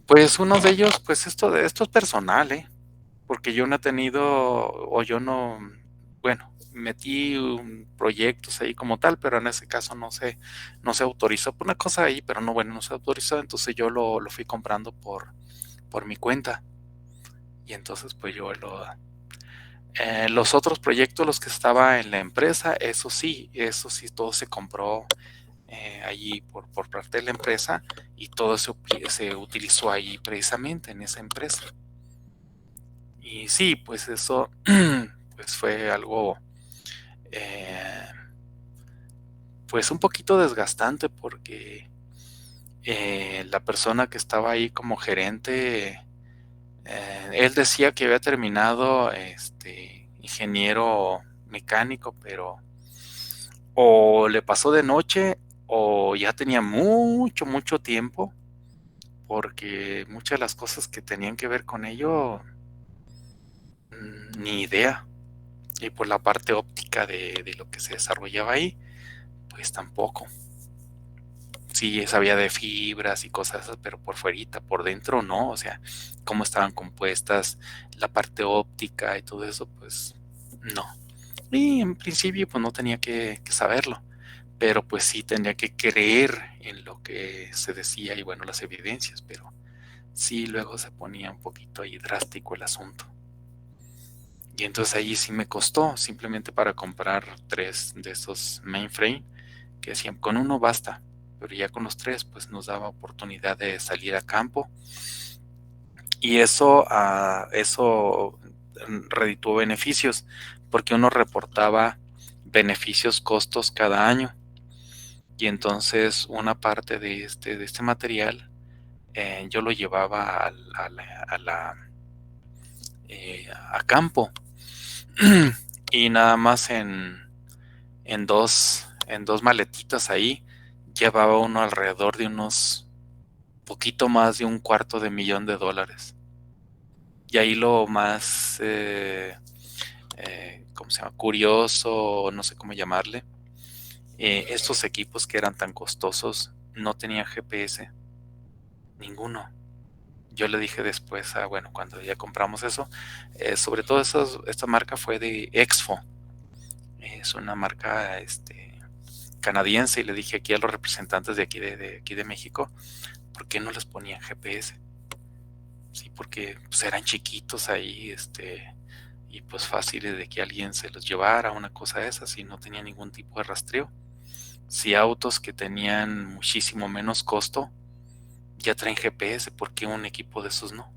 Pues uno de ellos, pues esto es personal, porque yo no he tenido, o yo no, bueno, metí proyectos ahí como tal, pero en ese caso no se autorizó por una cosa ahí, pero no, bueno, no se autorizó, entonces yo lo fui comprando por mi cuenta. Y entonces pues los otros proyectos, los que estaba en la empresa, eso sí, todo se compró allí por parte de la empresa y todo se utilizó ahí precisamente en esa empresa. Y sí, pues eso pues fue algo pues un poquito desgastante porque la persona que estaba ahí como gerente, él decía que había terminado ingeniero mecánico, pero o le pasó de noche o ya tenía mucho tiempo, porque muchas de las cosas que tenían que ver con ello, ni idea. Y por la parte óptica de lo que se desarrollaba ahí, pues tampoco. Sí, sabía de fibras y cosas esas, pero por fuerita, por dentro no, o sea, cómo estaban compuestas, la parte óptica y todo eso, pues no. Y en principio pues no tenía que saberlo, pero pues sí tenía que creer en lo que se decía y bueno, las evidencias, pero sí luego se ponía un poquito ahí drástico el asunto. Y entonces ahí sí me costó, simplemente para comprar 3 de esos mainframe, que decían, con uno basta, pero ya con los 3 pues nos daba oportunidad de salir a campo. Y eso redituó beneficios, porque uno reportaba beneficios, costos cada año. Y entonces una parte de este material yo lo llevaba a campo y nada más en dos maletitas ahí llevaba uno alrededor de unos poquito más de $250,000. Y ahí lo más ¿cómo se llama? Curioso, no sé cómo llamarle, estos equipos que eran tan costosos no tenían GPS, ninguno. Yo le dije después, bueno, cuando ya compramos eso, sobre todo esta marca fue de Exfo, es una marca canadiense, y le dije aquí a los representantes de aquí de México, ¿por qué no les ponían GPS? Sí, porque pues, eran chiquitos ahí, y pues fáciles de que alguien se los llevara, una cosa de esas, y no tenía ningún tipo de rastreo. Si autos que tenían muchísimo menos costo ya traen GPS, ¿por qué un equipo de esos no?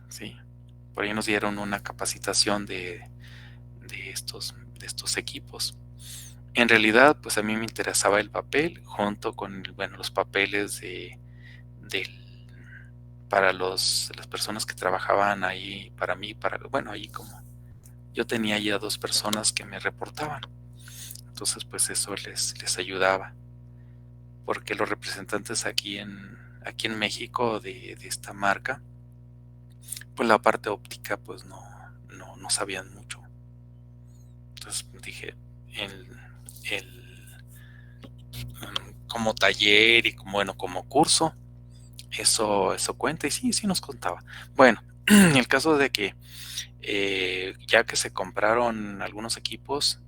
Sí, por ahí nos dieron una capacitación de estos equipos. En realidad, pues a mí me interesaba el papel junto con, bueno, los papeles para las personas que trabajaban ahí, para mí, bueno, ahí como yo tenía ya 2 personas que me reportaban. Entonces, pues eso les ayudaba. Porque los representantes aquí en México de esta marca, pues la parte óptica, pues no sabían mucho. Entonces dije, como taller y como curso, eso cuenta, y sí nos contaba. Bueno, el caso de que ya que se compraron algunos equipos,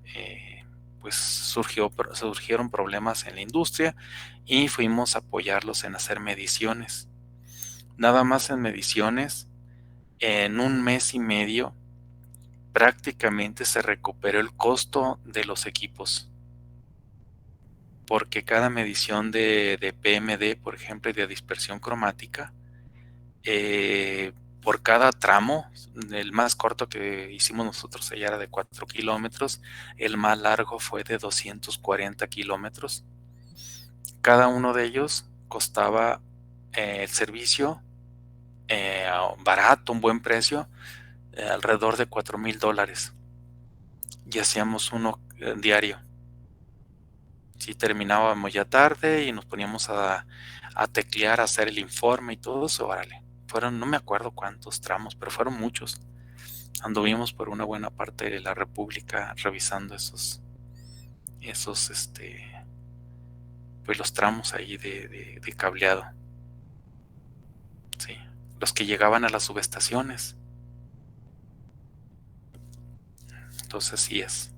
pues surgieron problemas en la industria y fuimos a apoyarlos en hacer mediciones. Nada más en mediciones, en 1 mes y medio, prácticamente se recuperó el costo de los equipos. Porque cada medición de PMD, por ejemplo, y de dispersión cromática, por cada tramo, el más corto que hicimos nosotros allá era de 4 kilómetros, el más largo fue de 240 kilómetros. Cada uno de ellos costaba el servicio barato, un buen precio, alrededor de $4,000, y hacíamos uno diario. Si terminábamos ya tarde y nos poníamos a teclear, a hacer el informe y todo eso, órale. Fueron, no me acuerdo cuántos tramos, pero fueron muchos. Anduvimos por una buena parte de la República revisando esos pues los tramos ahí de cableado. Sí, los que llegaban a las subestaciones. Entonces sí es.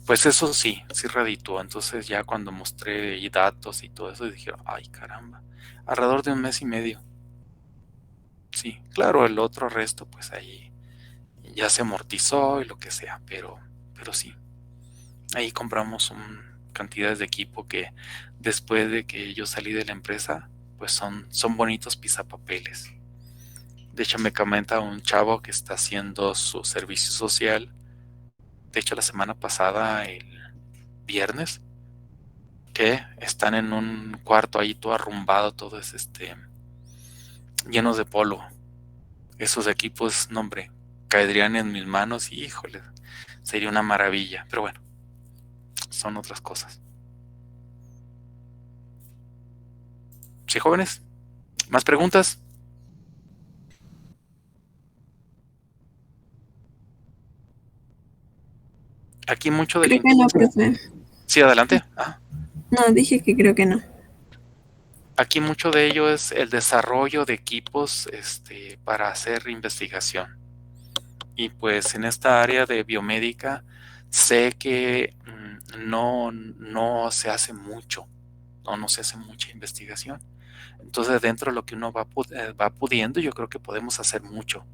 Pues eso sí redituó. Entonces ya cuando mostré y datos y todo eso, dijeron, ay caramba, alrededor de 1 mes y medio. Sí, claro, el otro resto pues ahí ya se amortizó y lo que sea, pero sí. Ahí compramos cantidades de equipo que después de que yo salí de la empresa, pues son bonitos pisapapeles. De hecho, me comenta un chavo que está haciendo su servicio social. De hecho, la semana pasada, el viernes, que están en un cuarto ahí todo arrumbado, todo es llenos de polvo. Esos equipos, no hombre, caerían en mis manos y híjole, sería una maravilla. Pero bueno, son otras cosas. Sí, jóvenes, ¿más preguntas? Aquí mucho de Creo que no, profe. Sí, adelante. No, dije que creo que no. Aquí mucho de ello es el desarrollo de equipos para hacer investigación. Y pues en esta área de biomédica sé que no se hace mucho, no se hace mucha investigación. Entonces dentro de lo que uno va pudiendo, yo creo que podemos hacer mucho.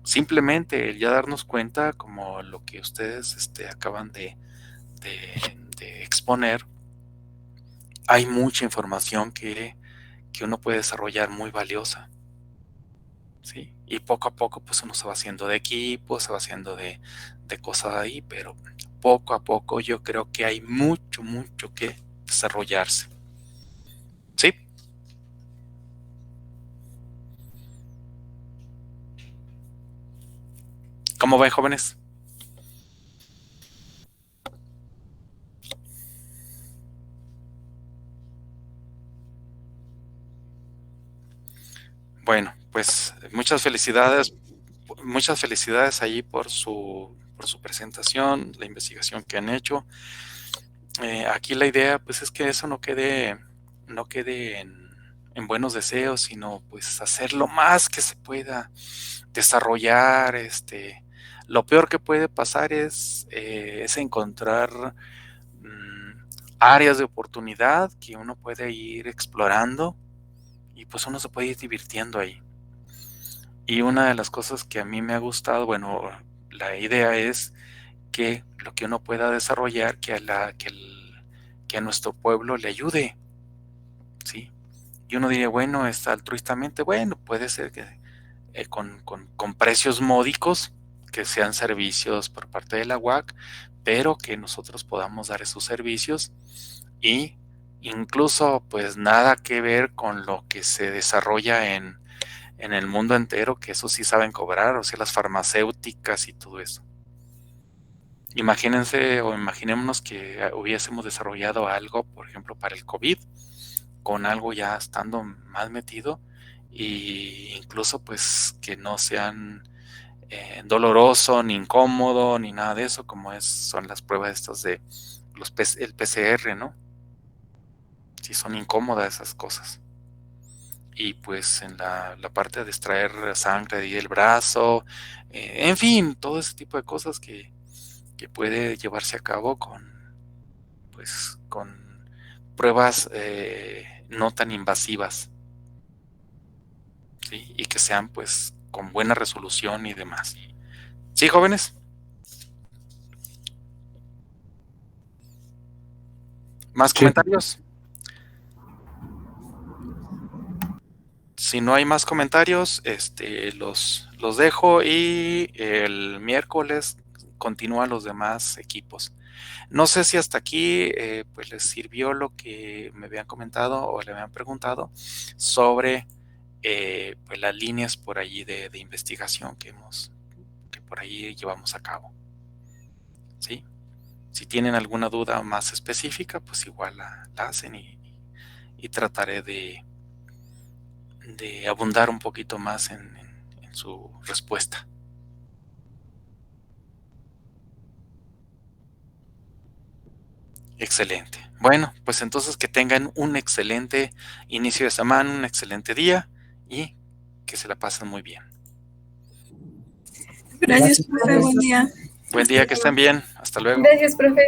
Simplemente el ya darnos cuenta, como lo que ustedes acaban de exponer, hay mucha información que uno puede desarrollar muy valiosa. ¿Sí? Y poco a poco pues uno se va haciendo de equipo, se va haciendo de cosas ahí, pero poco a poco yo creo que hay mucho que desarrollarse. ¿Cómo ven, jóvenes? Bueno, pues muchas felicidades allí por su presentación, la investigación que han hecho. Aquí la idea, pues, es que eso no quede en buenos deseos, sino pues hacer lo más que se pueda, desarrollar. Lo peor que puede pasar es encontrar áreas de oportunidad que uno puede ir explorando y pues uno se puede ir divirtiendo ahí. Y una de las cosas que a mí me ha gustado, bueno, la idea es que lo que uno pueda desarrollar, que a nuestro pueblo le ayude, ¿sí? Y uno diría, bueno, está altruistamente, bueno, puede ser que con precios módicos, que sean servicios por parte de la UAC, pero que nosotros podamos dar esos servicios y incluso pues nada que ver con lo que se desarrolla en el mundo entero, que eso sí saben cobrar, o sea, las farmacéuticas y todo eso. Imagínense o imaginémonos que hubiésemos desarrollado algo, por ejemplo, para el COVID, con algo ya estando más metido, e incluso pues que no sean doloroso, ni incómodo, ni nada de eso, como son las pruebas estas de el PCR, ¿no? Sí son incómodas esas cosas. Y pues en la parte de extraer sangre de del brazo, en fin, todo ese tipo de cosas que puede llevarse a cabo con pruebas no tan invasivas, ¿sí? Y que sean pues con buena resolución y demás. ¿Sí, jóvenes? ¿Más Sí. comentarios? Si no hay más comentarios, los dejo y el miércoles continúan los demás equipos. No sé si hasta aquí pues les sirvió lo que me habían comentado o le habían preguntado sobre pues las líneas por allí de investigación que por ahí llevamos a cabo. ¿Sí? Si tienen alguna duda más específica, pues igual la hacen y trataré de abundar un poquito más en su respuesta. Excelente. Bueno, pues entonces que tengan un excelente inicio de semana, un excelente día y que se la pasen muy bien. Gracias, profe. Buen día. Buen día, que estén bien. Hasta luego. Gracias, profe.